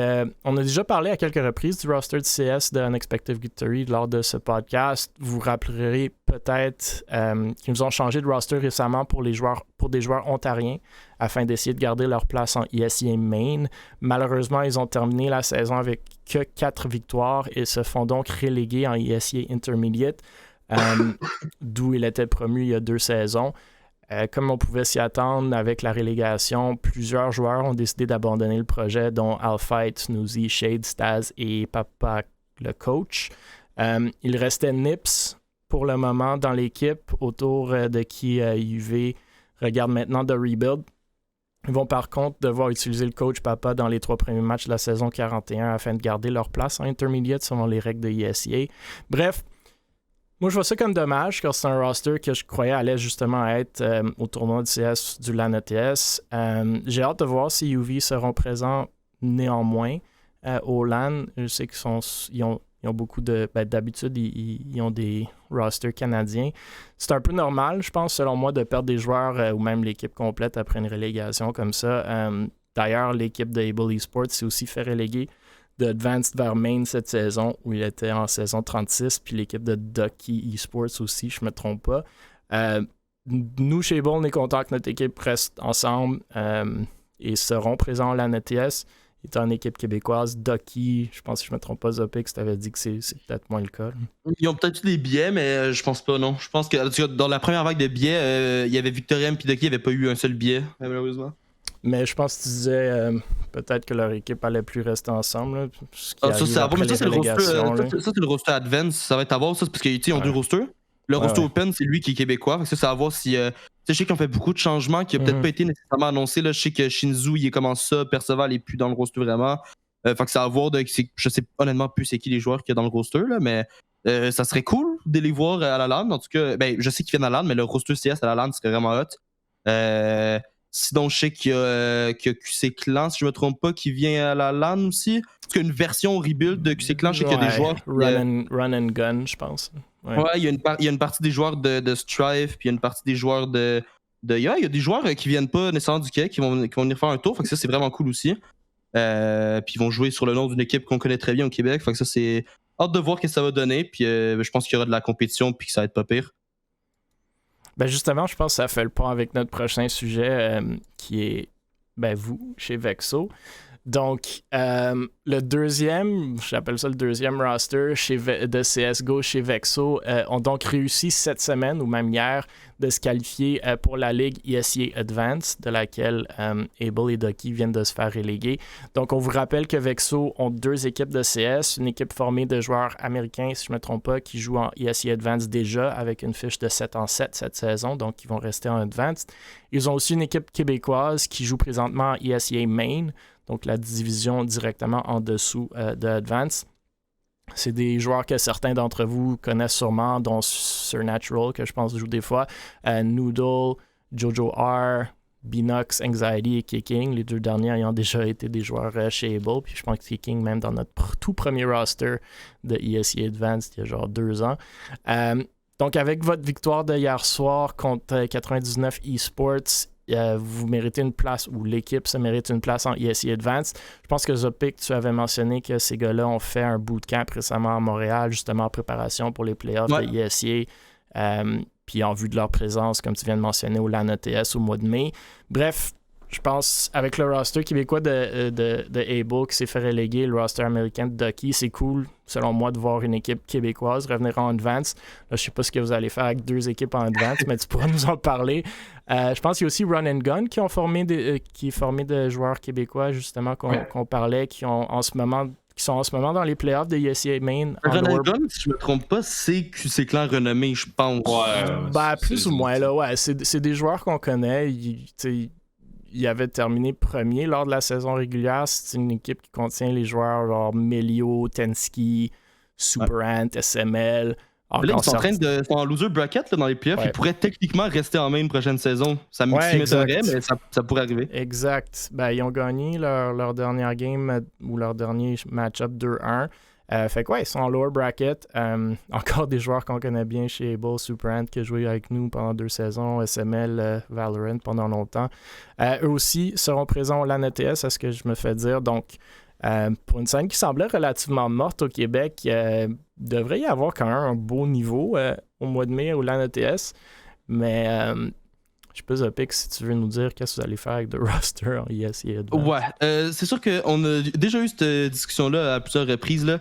Speaker 1: on a déjà parlé à quelques reprises du roster de CS de Unexpected Victory lors de ce podcast. Vous vous rappellerez peut-être qu'ils nous ont changé de roster récemment pour des joueurs ontariens afin d'essayer de garder leur place en ESEA Main. Malheureusement, ils ont terminé la saison avec que 4 victoires et se font donc reléguer en ESEA Intermediate, d'où il était promu il y a 2 saisons. Comme on pouvait s'y attendre avec la relégation, plusieurs joueurs ont décidé d'abandonner le projet, dont Alfight, Snoozy, Shade, Staz et Papa le coach. Il restait Nips pour le moment dans l'équipe, autour de qui UV regarde maintenant de rebuild. Ils vont par contre devoir utiliser le coach Papa dans les 3 premiers matchs de la saison 41 afin de garder leur place en intermediate selon les règles de ESEA. Bref, moi, je vois ça comme dommage, car c'est un roster que je croyais allait justement être au tournoi du CS du LAN ETS. J'ai hâte de voir si UV seront présents néanmoins au LAN. Je sais qu'ils ont beaucoup de... d'habitude, ils ont des rosters canadiens. C'est un peu normal, je pense, selon moi, de perdre des joueurs ou même l'équipe complète après une relégation comme ça. D'ailleurs, l'équipe de Able Esports s'est aussi fait reléguer de Advanced vers Main cette saison, où il était en saison 36, puis l'équipe de Ducky Esports aussi, je me trompe pas. Nous, chez Able, on est content que notre équipe reste ensemble et seront présents à la NETS. Étant une équipe québécoise, Ducky, je pense que je me trompe pas, Zopix, tu avais dit que c'est peut-être moins le cas.
Speaker 3: Ils ont peut-être eu des billets, mais je pense pas, non. Je pense que dans la première vague de billets, il y avait Victorien et Ducky, il n'y avait pas eu un seul billet, malheureusement.
Speaker 1: Mais je pense que tu disais peut-être que leur équipe allait plus rester ensemble. Là,
Speaker 3: ça, c'est le roster Advance. Ça va être à voir, ça, parce qu'ils ont 2 rosters. Le roster Open, c'est lui qui est québécois. Ça va voir si. Je sais qu'ils ont fait beaucoup de changements qui n'ont peut-être pas été nécessairement annoncés. Là. Je sais que Shinzu, il est comme ça. Perceval n'est plus dans le roster vraiment. Fait que ça va voir. Je sais honnêtement plus c'est qui les joueurs qu'il y a dans le roster, là, mais ça serait cool. de les voir à la LAN. En tout cas, ben, je sais qu'ils viennent à la LAN, mais le roster CS à la LAN serait vraiment hot. Sinon, je sais qu'il y a QC Clan, si je me trompe pas, qui vient à la LAN aussi. Parce qu'il y a une version rebuild de QC Clan, je sais qu'il y a des joueurs.
Speaker 1: Run and gun, je pense.
Speaker 3: Ouais, il y a une partie des joueurs de Strife, puis il y a une partie des joueurs de il y a des joueurs qui viennent pas nécessairement du Québec, qui vont venir faire un tour. Fait que ça, c'est vraiment cool aussi. Puis ils vont jouer sur le nom d'une équipe qu'on connaît très bien au Québec. Fait que ça, c'est hâte de voir ce que ça va donner. Puis je pense qu'il y aura de la compétition, puis que ça va être pas pire.
Speaker 1: Ben justement, je pense que ça fait le pont avec notre prochain sujet qui est vous, chez Vexo. Donc, le deuxième, j'appelle ça le deuxième roster de CSGO chez Vexo, ont donc réussi cette semaine, ou même hier, de se qualifier pour la Ligue ESEA Advanced, de laquelle Able et Ducky viennent de se faire reléguer. Donc, on vous rappelle que Vexo ont 2 équipes de CS, une équipe formée de joueurs américains, si je ne me trompe pas, qui jouent en ESEA Advanced déjà, avec une fiche de 7-7 cette saison, donc ils vont rester en Advanced. Ils ont aussi une équipe québécoise qui joue présentement en ESEA Main, donc la division directement en dessous de Advance. C'est des joueurs que certains d'entre vous connaissent sûrement, dont Surnatural, que je pense joue des fois, Noodle, Jojo R, Binox, Anxiety et Kicking, les 2 derniers ayant déjà été des joueurs chez Able, puis je pense que Kicking, même dans notre tout premier roster de ESEA Advanced, il y a genre 2 ans. Donc avec votre victoire de hier soir contre 99 Esports, vous méritez une place, ou l'équipe se mérite une place en ESEA Advanced. Je pense que Zopic, tu avais mentionné que ces gars-là ont fait un bootcamp récemment à Montréal, justement en préparation pour les playoffs de ESEA, puis en vue de leur présence, comme tu viens de mentionner, au LAN ETS au mois de mai. Bref, je pense, avec le roster québécois de Able qui s'est fait reléguer, le roster américain de Ducky, c'est cool, selon moi, de voir une équipe québécoise revenir en Advance. Là, je sais pas ce que vous allez faire avec 2 équipes en Advance, mais tu pourras nous en parler. Je pense qu'il y a aussi Run and Gun qui est formé de joueurs québécois, justement, qu'on parlait, qui sont en ce moment dans les playoffs de ESEA Main.
Speaker 3: Run and Gun, si je me trompe pas, c'est QC Clan renommé, je pense.
Speaker 1: Plus ou moins, là, ouais. C'est des joueurs qu'on connaît. Il avait terminé premier lors de la saison régulière. C'est une équipe qui contient les joueurs genre Melio, Tensky, Superant, SML.
Speaker 3: Là, ils sont en loser bracket là, dans les playoffs. Ils pourraient techniquement rester en main une prochaine saison. Ça m'étonnerait, mais ça pourrait arriver.
Speaker 1: Exact. Ils ont gagné leur dernière game ou leur dernier match-up 2-1. Fait que ils sont en lower bracket. Encore des joueurs qu'on connaît bien chez Able, Superant qui a joué avec nous pendant 2 saisons, SML, Valorant pendant longtemps. Eux aussi seront présents au LAN ETS, à ce que je me fais dire. Donc, pour une scène qui semblait relativement morte au Québec, devrait y avoir quand même un beau niveau au mois de mai au LAN ETS. Mais je sais pas, Zopic, si tu veux nous dire qu'est-ce que vous allez faire avec le roster en ESEA Advanced.
Speaker 3: Ouais, c'est sûr qu'on a déjà eu cette discussion-là à plusieurs reprises. Là.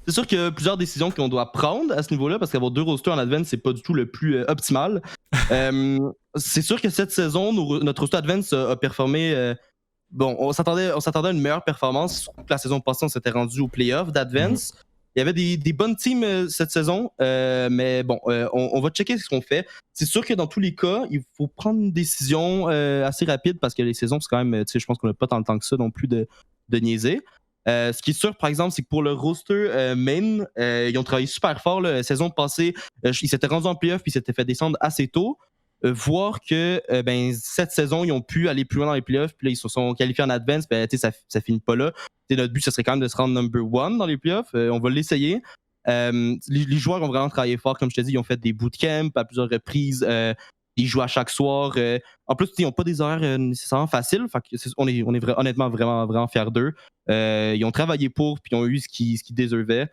Speaker 3: C'est sûr qu'il y a plusieurs décisions qu'on doit prendre à ce niveau-là, parce qu'avoir 2 rosters en Advance, c'est pas du tout le plus optimal. C'est sûr que cette saison, notre roster Advance a performé. On s'attendait à une meilleure performance. La saison passée, on s'était rendu au playoff d'Advance. Il y avait des bonnes teams cette saison, mais bon, on va checker ce qu'on fait. C'est sûr que dans tous les cas, il faut prendre une décision assez rapide, parce que les saisons, c'est quand même, je pense qu'on n'a pas tant de temps que ça non plus de niaiser. Ce qui est sûr, par exemple, c'est que pour le roster main, ils ont travaillé super fort. La saison passée, ils s'étaient rendus en playoff puis ils s'étaient fait descendre assez tôt. Voir que cette saison, ils ont pu aller plus loin dans les playoffs, puis là, ils se sont qualifiés en advance, ça finit pas là. Notre but, ce serait quand même de se rendre number 1 dans les playoffs. On va l'essayer. Les joueurs ont vraiment travaillé fort, comme je te dis, ils ont fait des bootcamps à plusieurs reprises. Ils jouent à chaque soir. En plus, ils n'ont pas des horaires nécessairement faciles. Fait que on est honnêtement vraiment, vraiment fiers d'eux. Ils ont travaillé pour, puis ils ont eu ce qu'ils déservaient.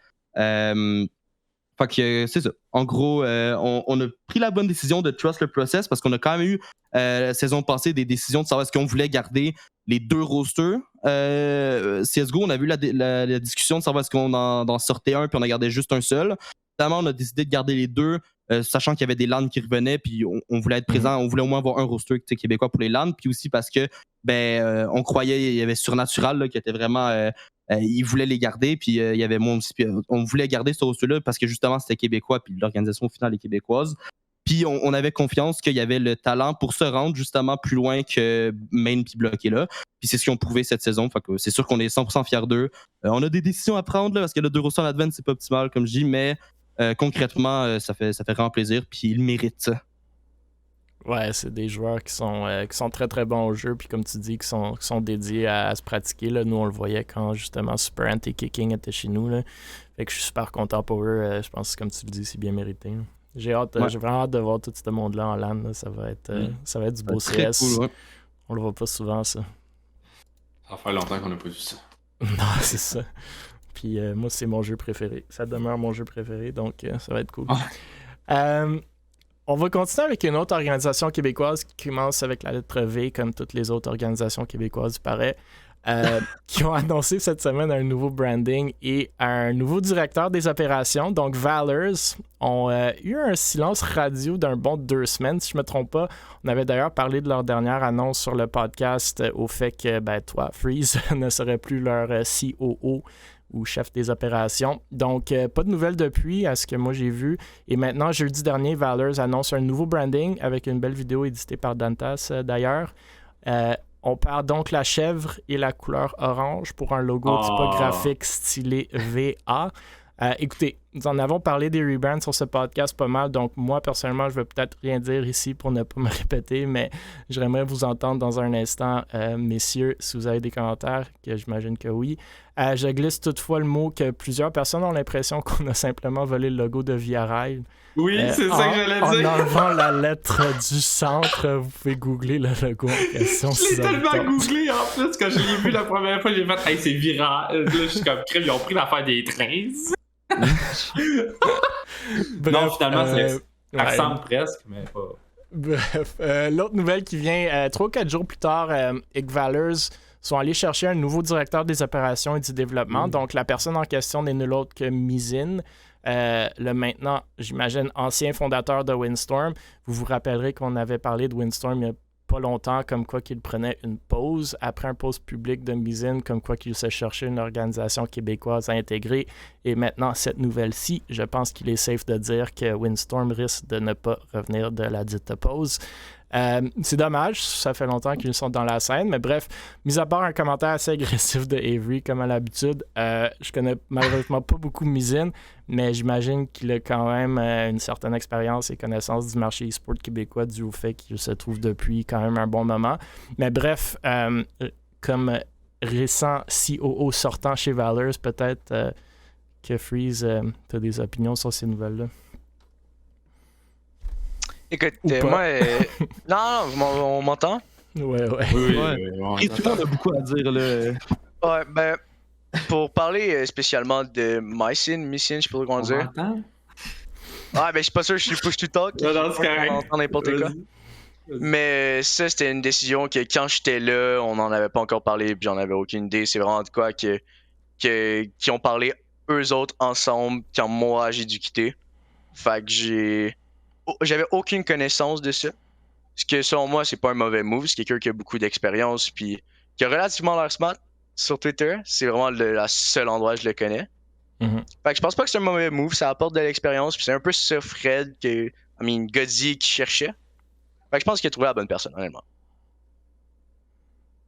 Speaker 3: Fait que c'est ça. En gros, on a pris la bonne décision de trust le process, parce qu'on a quand même eu la saison passée des décisions de savoir est-ce qu'on voulait garder les 2 rosters. CSGO, on a vu la discussion de savoir est-ce qu'on en sortait un puis on en gardait juste un seul. Finalement, on a décidé de garder les 2, sachant qu'il y avait des LAN qui revenaient, puis on voulait être présent, on voulait au moins avoir un roster québécois pour les LAN, puis aussi parce que on croyait il y avait Surnatural là, qui était vraiment ils voulaient les garder, puis il y avait moi aussi, puis on voulait garder ce roster là parce que justement c'était québécois, puis l'organisation au final est québécoise. Puis on avait confiance qu'il y avait le talent pour se rendre justement plus loin que main puis bloqué là. Puis c'est ce qu'ils ont prouvé cette saison. Fait que c'est sûr qu'on est 100% fiers d'eux. On a des décisions à prendre là, parce que le 2 rosters en advance, c'est pas optimal comme je dis, mais concrètement, ça fait vraiment plaisir, puis ils méritent ça.
Speaker 1: Ouais, c'est des joueurs qui sont très très bons au jeu, puis comme tu dis, qui sont dédiés à se pratiquer. Là. Nous, on le voyait quand justement Super Anti-Kicking était chez nous. Là. Fait que je suis super content pour eux. Je pense que, comme tu le dis, c'est bien mérité. Là. J'ai vraiment hâte de voir tout ce monde-là en LAN. Là. Ça va être du beau
Speaker 3: Très
Speaker 1: CS.
Speaker 3: cool, ouais.
Speaker 1: On le voit pas souvent, ça.
Speaker 2: Ça fait longtemps qu'on n'a pas vu ça.
Speaker 1: Non, c'est ça. Puis moi, c'est mon jeu préféré. Ça demeure mon jeu préféré, donc ça va être cool. On va continuer avec une autre organisation québécoise qui commence avec la lettre V, comme toutes les autres organisations québécoises, il paraît, qui ont annoncé cette semaine un nouveau branding et un nouveau directeur des opérations. Donc, Valors ont eu un silence radio d'un bon 2 semaines, si je ne me trompe pas. On avait d'ailleurs parlé de leur dernière annonce sur le podcast au fait que, toi, Freeze, ne serait plus leur COO ou chef des opérations. Donc, pas de nouvelles depuis, à ce que moi j'ai vu. Et maintenant, jeudi dernier, Valors annonce un nouveau branding avec une belle vidéo éditée par Dantas, d'ailleurs. On perd donc la chèvre et la couleur orange pour un logo typographique stylé VA. Écoutez, nous en avons parlé des rebrands sur ce podcast pas mal, donc moi, personnellement, je vais peut-être rien dire ici pour ne pas me répéter, mais j'aimerais vous entendre dans un instant, messieurs, si vous avez des commentaires, que j'imagine que oui. Je glisse toutefois le mot que plusieurs personnes ont l'impression qu'on a simplement volé le logo de Via Rail.
Speaker 2: Oui, c'est ça que j'allais dire.
Speaker 1: En enlevant la lettre du centre, vous pouvez googler le logo en question.
Speaker 2: Je l'ai tellement googlé en plus, quand je l'ai vu la première fois, j'ai fait « Hey, c'est viral ». Là, je suis comme crème, ils ont pris l'affaire des trains.
Speaker 1: Bref,
Speaker 2: non, finalement, ça ressemble presque, mais pas...
Speaker 1: Bref, l'autre nouvelle qui vient 3 ou 4 jours plus tard, Ig Valors sont allés chercher un nouveau directeur des opérations et du développement. Donc, la personne en question n'est nul autre que Mizin, le maintenant, j'imagine, ancien fondateur de Windstorm. Vous vous rappellerez qu'on avait parlé de Windstorm il y a pas longtemps, comme quoi qu'il prenait une pause après un post public de Mizin, comme quoi qu'il se cherchait une organisation québécoise à intégrer. Et maintenant, cette nouvelle-ci, je pense qu'il est safe de dire que Windstorm risque de ne pas revenir de la dite pause. C'est dommage, ça fait longtemps qu'ils sont dans la scène, mais bref, mis à part un commentaire assez agressif de Avery, comme à l'habitude, je connais malheureusement pas beaucoup Mizin, mais j'imagine qu'il a quand même une certaine expérience et connaissance du marché e-sport québécois dû au fait qu'il se trouve depuis quand même un bon moment. Mais bref, comme récent COO sortant chez Valors, peut-être que Freeze, tu as des opinions sur ces nouvelles-là.
Speaker 4: Écoute, moi... Non, on m'entend?
Speaker 1: Ouais.
Speaker 3: Et tout le monde a beaucoup à dire, là.
Speaker 4: Ouais, ben, pour parler spécialement de Mizin, je sais pas comment dire. Ouais, ben, je suis pas sûr, je suis push to talk.
Speaker 2: Non, c'est correct.
Speaker 4: On entend n'importe quoi. Mais ça, c'était une décision que quand j'étais là, on n'en avait pas encore parlé, puis j'en avais aucune idée. C'est vraiment de quoi qui ont parlé eux autres ensemble quand moi j'ai dû quitter. Fait que j'avais aucune connaissance de ça. Ce que selon moi, c'est pas un mauvais move. C'est quelqu'un qui a beaucoup d'expérience puis qui a relativement l'air smart sur Twitter. C'est vraiment le seul endroit où je le connais. Fait que je pense pas que c'est un mauvais move. Ça apporte de l'expérience. Puis c'est un peu ce Fred Godzier qui cherchait. Fait que je pense qu'il a trouvé la bonne personne, honnêtement.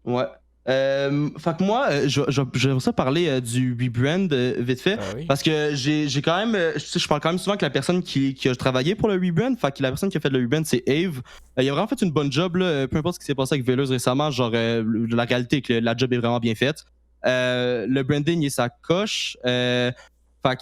Speaker 3: Ouais. Fait que moi, j'aimerais ça parler du rebrand vite fait.
Speaker 1: Oui.
Speaker 3: Parce que j'ai quand même. Je parle quand même souvent que la personne qui a travaillé pour le rebrand. Fait que la personne qui a fait le rebrand, c'est Ave. Il a vraiment fait une bonne job, là, peu importe ce qui s'est passé avec Valors récemment. Genre, la réalité est que la job est vraiment bien faite. Le branding est sa coche. Fait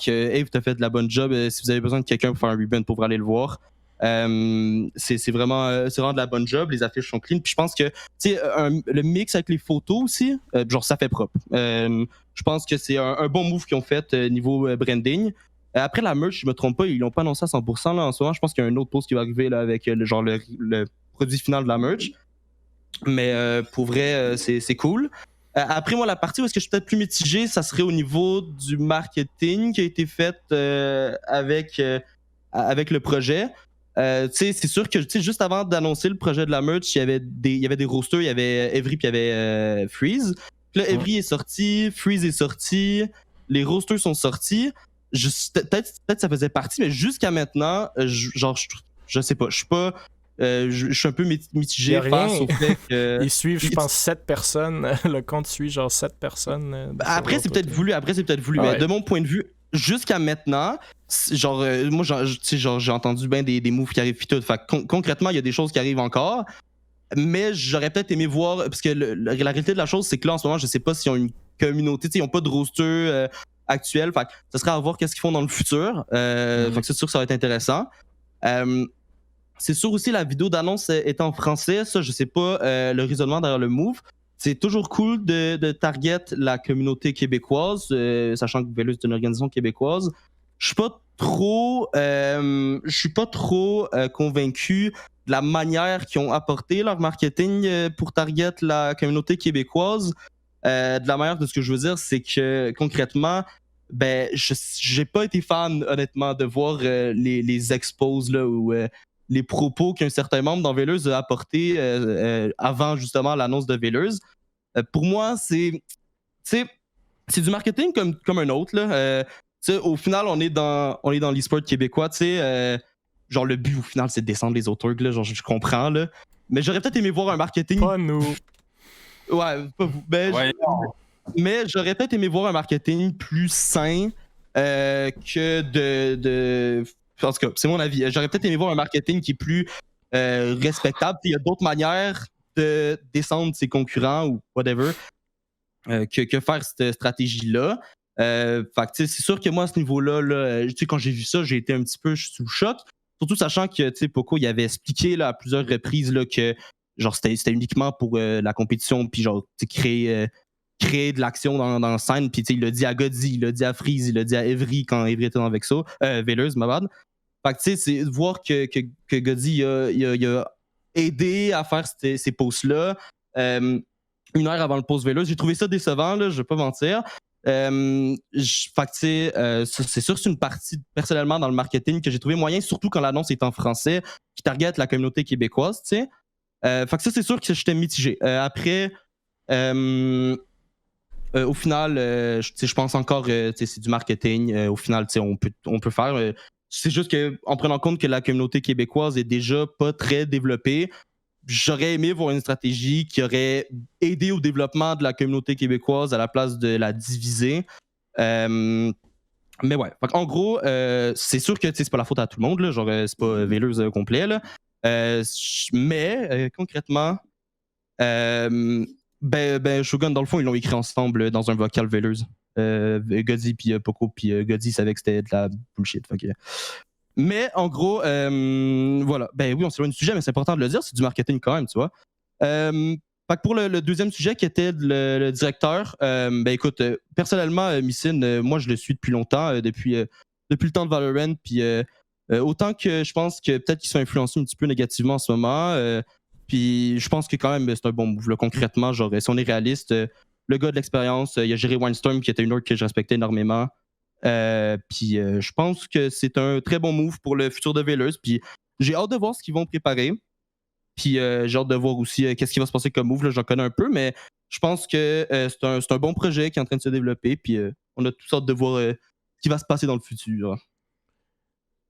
Speaker 3: que Ave, t'as fait de la bonne job. Si vous avez besoin de quelqu'un pour faire un rebrand, pour aller le voir. C'est vraiment de la bonne job, les affiches sont clean, puis je pense que le mix avec les photos aussi, genre ça fait propre. Je pense que c'est un bon move qu'ils ont fait niveau branding. Après la merch, je me trompe pas, ils l'ont pas annoncé à 100% là en ce moment. Je pense qu'il y a un autre post qui va arriver là avec le produit final de la merch. Mais pour vrai, c'est cool. Après moi, la partie où est-ce que je suis peut-être plus mitigé, ça serait au niveau du marketing qui a été fait avec le projet. C'est sûr que juste avant d'annoncer le projet de la merch, il y avait des roasters, il y avait Avery puis il y avait Freeze. Puis là, Avery est sorti, Freeze est sorti, les roasters sont sortis. Peut-être ça faisait partie, mais jusqu'à maintenant, je sais pas, je suis pas. Je suis un peu mitigé face au fait que.
Speaker 1: Ils suivent, je pense, 7 personnes. Le compte suit genre 7 personnes.
Speaker 3: Après, c'est peut-être voulu. Mais de mon point de vue, jusqu'à maintenant, genre, moi, j'ai entendu bien des moves qui arrivent pis tout. Fait que concrètement, il y a des choses qui arrivent encore. Mais j'aurais peut-être aimé voir, parce que la réalité de la chose, c'est que là, en ce moment, je sais pas s'ils ont une communauté, ils ont pas de roster actuel. Fait que ça serait à voir qu'est-ce qu'ils font dans le futur. Fait que c'est sûr que ça va être intéressant. C'est sûr aussi, la vidéo d'annonce est en français. Ça, je sais pas le raisonnement derrière le move. C'est toujours cool de target la communauté québécoise, sachant que Velus est une organisation québécoise. Je suis pas trop convaincu de la manière qu'ils ont apporté leur marketing pour target la communauté québécoise. De la manière de ce que je veux dire, c'est que concrètement, ben, j'ai pas été fan, honnêtement, de voir les expos là, ou les propos qu'un certain membre dans Velus a apporté avant justement l'annonce de Velus. Pour moi, c'est du marketing comme un autre. Là. Au final, on est dans l'e-sport québécois. Genre, le but, au final, c'est de descendre les autres trucs. Genre, je comprends. Là. Mais j'aurais peut-être aimé voir un marketing.
Speaker 1: Pas nous.
Speaker 3: Ouais, pas vous. Ben,
Speaker 2: Ouais.
Speaker 3: Mais j'aurais peut-être aimé voir un marketing plus sain que de. En tout cas, c'est mon avis. J'aurais peut-être aimé voir un marketing qui est plus respectable. Il y a d'autres manières de descendre ses concurrents ou whatever que faire cette stratégie-là. Fait que c'est sûr que moi, à ce niveau-là, là, quand j'ai vu ça, j'ai été un petit peu sous le choc. Surtout sachant que Poco il avait expliqué là, à plusieurs reprises là, que genre c'était uniquement pour la compétition, puis genre créer de l'action dans la scène. Puis il l'a dit à Godzi, il l'a dit à Freeze, il l'a dit à Evry quand Evry était dans Vexo. Velus, ma bad. Fait que c'est de voir que Godzi il a aidé à faire ces posts-là. Une heure avant le post Velus. J'ai trouvé ça décevant, là, je vais pas mentir. Fait que c'est sûr que c'est une partie personnellement dans le marketing que j'ai trouvé moyen, surtout quand l'annonce est en français, qui target la communauté québécoise, tu sais. Fait que ça, c'est sûr que j'étais mitigé. Après, au final, je pense encore c'est du marketing. Au final, on peut faire. C'est juste qu'en prenant compte que la communauté québécoise est déjà pas très développée, j'aurais aimé voir une stratégie qui aurait aidé au développement de la communauté québécoise à la place de la diviser. Mais ouais, en gros, c'est sûr que c'est pas la faute à tout le monde, là, genre c'est pas Velus complet, là. Mais concrètement, Shogun, dans le fond, ils l'ont écrit ensemble dans un vocal Velus. Godzi puis Poco, puis Godzi savait que c'était de la bullshit. Mais en gros, voilà. Ben oui, on s'éloigne du sujet, mais c'est important de le dire, c'est du marketing quand même, tu vois. Fait que pour le deuxième sujet qui était le directeur, ben écoute, personnellement, Missine, moi je le suis depuis longtemps, depuis le temps de Valorant, puis autant que je pense que peut-être qu'ils sont influencés un petit peu négativement en ce moment, puis je pense que quand même c'est un bon move, là, concrètement, genre si on est réaliste, le gars de l'expérience, il a géré Windstorm qui était une org que je respectais énormément. Puis je pense que c'est un très bon move pour le futur de Velus. Puis j'ai hâte de voir ce qu'ils vont préparer. Puis j'ai hâte de voir aussi qu'est-ce qui va se passer comme move. Là, j'en connais un peu, mais je pense que c'est un bon projet qui est en train de se développer. Puis on a toutes hâte de voir ce qui va se passer dans le futur.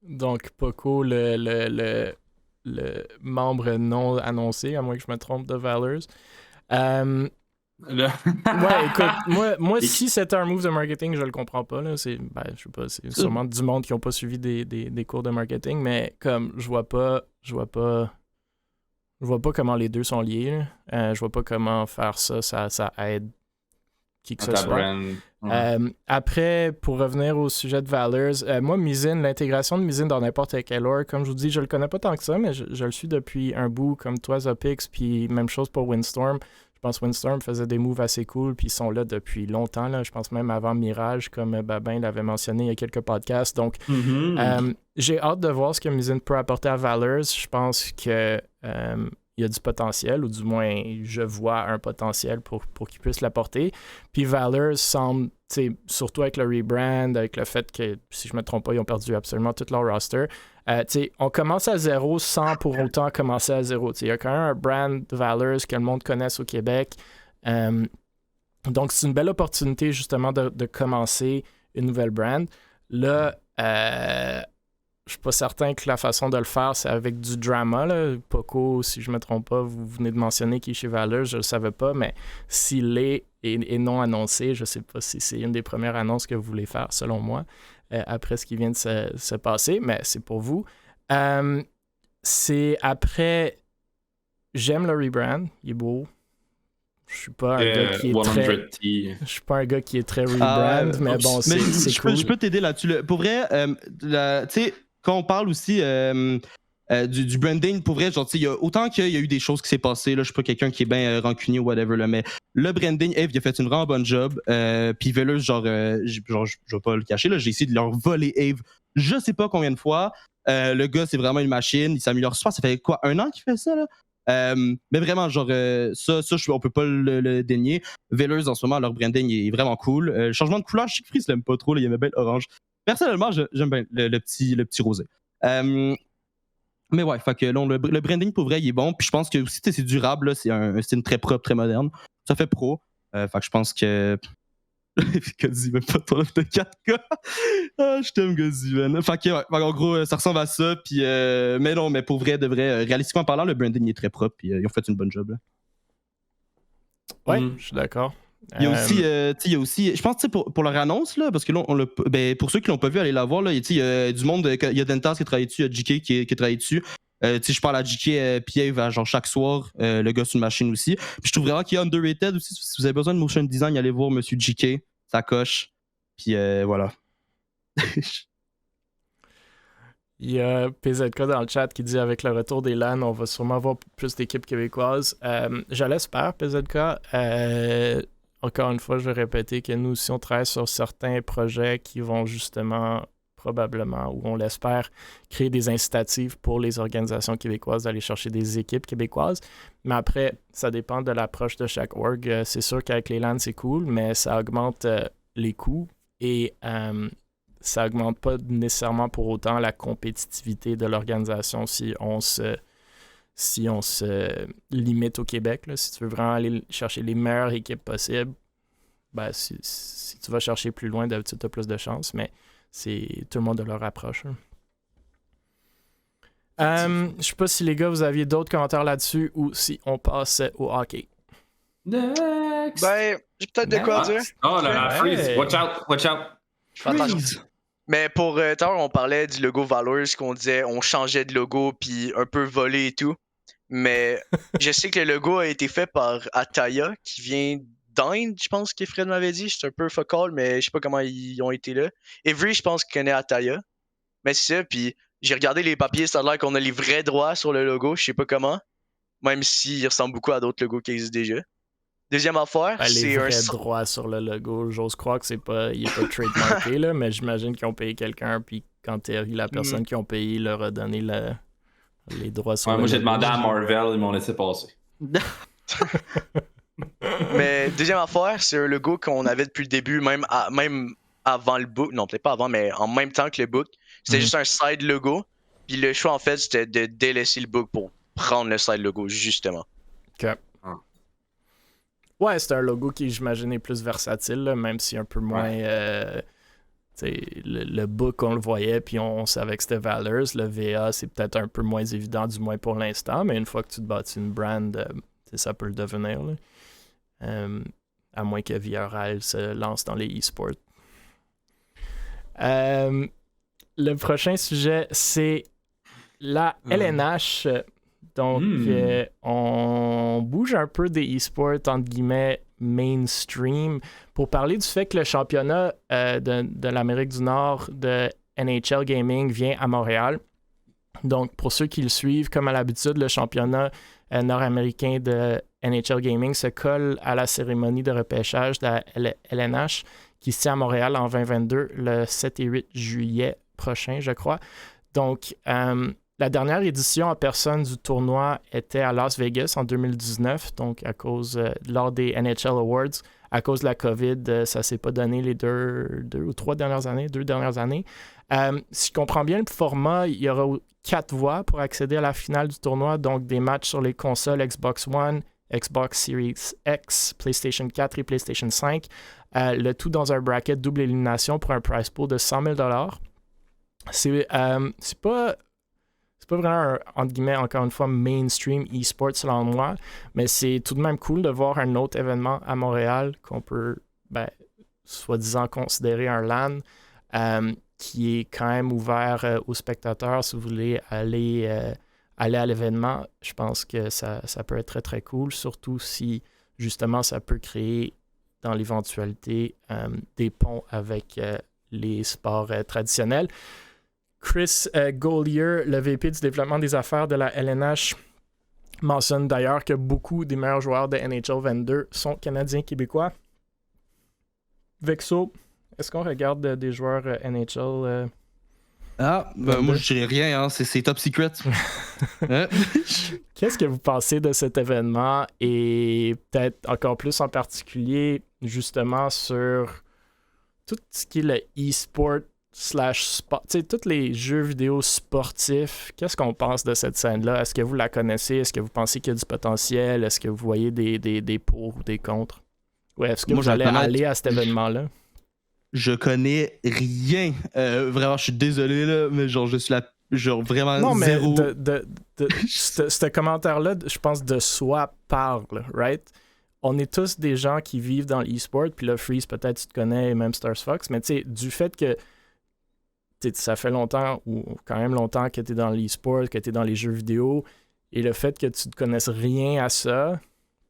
Speaker 1: Donc, Poco, le membre non annoncé, à moins que je me trompe, de Valors. Ouais, écoute, moi si c'était un move de marketing, je le comprends pas. Là. Je sais pas, c'est sûrement du monde qui n'ont pas suivi des cours de marketing, mais comme je vois pas comment les deux sont liés. Je vois pas comment faire ça aide qui que ce soit. Après, pour revenir au sujet de Valors, moi, Mizin, l'intégration de Mizin dans n'importe quel org, comme je vous dis, je le connais pas tant que ça, mais je le suis depuis un bout, comme toi, Zopix, puis même chose pour Windstorm. Je pense que Windstorm faisait des moves assez cool, puis ils sont là depuis longtemps. Là. Je pense même avant Mirage, comme Babin l'avait mentionné il y a quelques podcasts. Donc, j'ai hâte de voir ce que Mizin peut apporter à Valors. Je pense que il y a du potentiel, ou du moins, je vois un potentiel pour qu'il puisse l'apporter. Puis Valors semble, surtout avec le rebrand, avec le fait que, si je ne me trompe pas, ils ont perdu absolument tout leur roster. On commence à zéro sans pour autant commencer à zéro. Il y a quand même un brand de Valors que le monde connaisse au Québec. Donc, c'est une belle opportunité, justement, de commencer une nouvelle brand. Là, je suis pas certain que la façon de le faire, c'est avec du drama. Là. Poco, si je me trompe pas, vous venez de mentionner qu'il est chez Valors, je le savais pas, mais s'il est, et non annoncée. Je ne sais pas si c'est une des premières annonces que vous voulez faire, selon moi, après ce qui vient de se passer, mais c'est pour vous. C'est après... J'aime le rebrand, il est beau. Je suis pas un gars qui est très... Je suis pas un gars qui est très rebrand, mais bon, c'est cool.
Speaker 3: Je peux t'aider là-dessus. Pour vrai, tu sais, quand on parle aussi du branding, pour vrai, genre, tu sais, autant qu'il y a eu des choses qui s'est passées, là, je suis pas quelqu'un qui est bien rancunier ou whatever, là, mais le branding, Eve, il a fait une vraiment bonne job. Puis Velus, je vais pas le cacher, là, j'ai essayé de leur voler Eve je sais pas combien de fois. Le gars, c'est vraiment une machine, il s'améliore super. Ça fait quoi, 1 an qu'il fait ça, là? Mais vraiment, genre, ça on peut pas le dénier. Velus, en ce moment, leur branding est vraiment cool. Le changement de couleur, je sais que Freeze l'aime pas trop, là, il aimait bien orange. Personnellement, j'aime bien le petit rosé. Mais ouais, fait que là, le branding pour vrai, il est bon. Puis je pense que aussi, c'est durable, là, c'est un style très propre, très moderne. Ça fait pro. Fait que je pense que. Gozi, même pas ton œuf de 4K. Ah, je t'aime, Gozi, man. Fait que, ouais, en gros, ça ressemble à ça. Puis, mais non, mais pour vrai, de vrai, réalistiquement parlant, le branding est très propre. Puis, ils ont fait une bonne job. Là.
Speaker 1: Ouais, je suis d'accord.
Speaker 3: Il y a aussi, je pense, tu sais, pour leur annonce, là, parce que là, pour ceux qui l'ont pas vu, allez la voir. Là, il y a du monde, il y a Dentas qui travaille dessus, il y a JK qui travaille dessus. Je parle à JK Pieve genre chaque soir, le gars sur une machine aussi. Puis je trouve vraiment qu'il est underrated aussi. Si vous avez besoin de motion design, allez voir Monsieur JK, ça coche. Puis voilà.
Speaker 1: Il y a PZK dans le chat qui dit avec le retour des LAN, on va sûrement avoir plus d'équipes québécoises. Je l'espère, PZK. Encore une fois, je vais répéter que nous aussi, on travaille sur certains projets qui vont justement, probablement, ou on l'espère, créer des incitatives pour les organisations québécoises d'aller chercher des équipes québécoises. Mais après, ça dépend de l'approche de chaque org. C'est sûr qu'avec les LAN, c'est cool, mais ça augmente les coûts et ça augmente pas nécessairement pour autant la compétitivité de l'organisation si on se limite au Québec. Là. Si tu veux vraiment aller chercher les meilleures équipes possibles, ben, si tu vas chercher plus loin, d'habitude, tu as plus de chance, mais c'est tout le monde de leur approche. Je sais pas si les gars, vous aviez d'autres commentaires là-dessus ou si on passait au hockey.
Speaker 2: Next!
Speaker 4: Ben, j'ai peut-être de quoi dire.
Speaker 2: Oh là, Freeze! Watch out!
Speaker 4: Freeze! Mais pour tout à l'heure, on parlait du logo Valors, qu'on disait on changeait de logo puis un peu volé et tout. Mais je sais que le logo a été fait par Ataya, qui vient d'Inde, je pense que Fred m'avait dit. C'est un peu focal, mais je sais pas comment ils ont été là. Avery, je pense qu'il connaît Ataya. Mais c'est ça, puis j'ai regardé les papiers, ça a l'air qu'on a les vrais droits sur le logo, je sais pas comment. Même s'il ressemble beaucoup à d'autres logos qui existent déjà. Deuxième affaire, c'est
Speaker 1: les vrais droits sur le logo, j'ose croire que il est pas trademarké, là, mais j'imagine qu'ils ont payé quelqu'un, puis qu'en théorie, la personne qui ont payé leur a donné les droits sur le logo.
Speaker 2: Moi, j'ai demandé à Marvel, ils m'ont laissé passer.
Speaker 4: Mais deuxième affaire, c'est un logo qu'on avait depuis le début, même avant le book. Non, peut-être pas avant, mais en même temps que le book. C'était juste un side logo. Puis le choix, en fait, c'était de délaisser le book pour prendre le side logo, justement.
Speaker 1: OK. Ouais, c'est un logo qui, j'imagine, est plus versatile, là, même si un peu moins... le book, on le voyait, puis on savait que c'était Valors. Le VA, c'est peut-être un peu moins évident, du moins pour l'instant, mais une fois que tu te bâtis une brand, ça peut le devenir. Là. À moins que VRL se lance dans les e-sports. Le prochain sujet, c'est la LNH. Donc, on bouge un peu des e-sports, entre guillemets, mainstream, pour parler du fait que le championnat de l'Amérique du Nord de NHL Gaming vient à Montréal. Donc, pour ceux qui le suivent, comme à l'habitude, le championnat nord-américain de NHL Gaming se colle à la cérémonie de repêchage de la LNH qui se tient à Montréal en 2022, le 7 et 8 juillet prochain, je crois. Donc, la dernière édition en personne du tournoi était à Las Vegas en 2019, donc lors des NHL Awards. À cause de la COVID, ça ne s'est pas donné les deux ou 2 dernières années. Si je comprends bien le format, il y aura 4 voies pour accéder à la finale du tournoi, donc des matchs sur les consoles Xbox One, Xbox Series X, PlayStation 4 et PlayStation 5. Le tout dans un bracket double élimination pour un prize pool de 100 000 $. C'est c'est pas vraiment un, entre guillemets, encore une fois, mainstream e-sport selon moi, mais c'est tout de même cool de voir un autre événement à Montréal qu'on peut, soi-disant, considérer un LAN, qui est quand même ouvert aux spectateurs. Si vous voulez aller à l'événement, je pense que ça peut être très, très cool, surtout si, justement, ça peut créer, dans l'éventualité, des ponts avec les sports traditionnels. Chris Gaulier, le VP du développement des affaires de la LNH, mentionne d'ailleurs que beaucoup des meilleurs joueurs de NHL 22 sont canadiens-québécois. Vexo, est-ce qu'on regarde des joueurs NHL
Speaker 3: moi je dirais rien, hein, c'est top secret.
Speaker 1: Qu'est-ce que vous pensez de cet événement et peut-être encore plus en particulier justement sur tout ce qui est le e-sport /sport, tu sais, tous les jeux vidéo sportifs? Qu'est-ce qu'on pense de cette scène-là? Est-ce que vous la connaissez? Est-ce que vous pensez qu'il y a du potentiel? Est-ce que vous voyez des pour ou des contre? Ouais, est-ce que vous allez aller à cet événement-là?
Speaker 3: Je connais rien. Vraiment, je suis désolé, là, mais genre, je suis vraiment
Speaker 1: non, mais
Speaker 3: zéro.
Speaker 1: Ce commentaire-là, je pense, de soi parle, right? On est tous des gens qui vivent dans l'e-sport, puis là, Freeze, peut-être tu te connais, et même Stars Fox, mais tu sais, du fait que ça fait longtemps, ou quand même longtemps que tu es dans l'e-sport, que tu es dans les jeux vidéo, et le fait que tu ne connaisses rien à ça,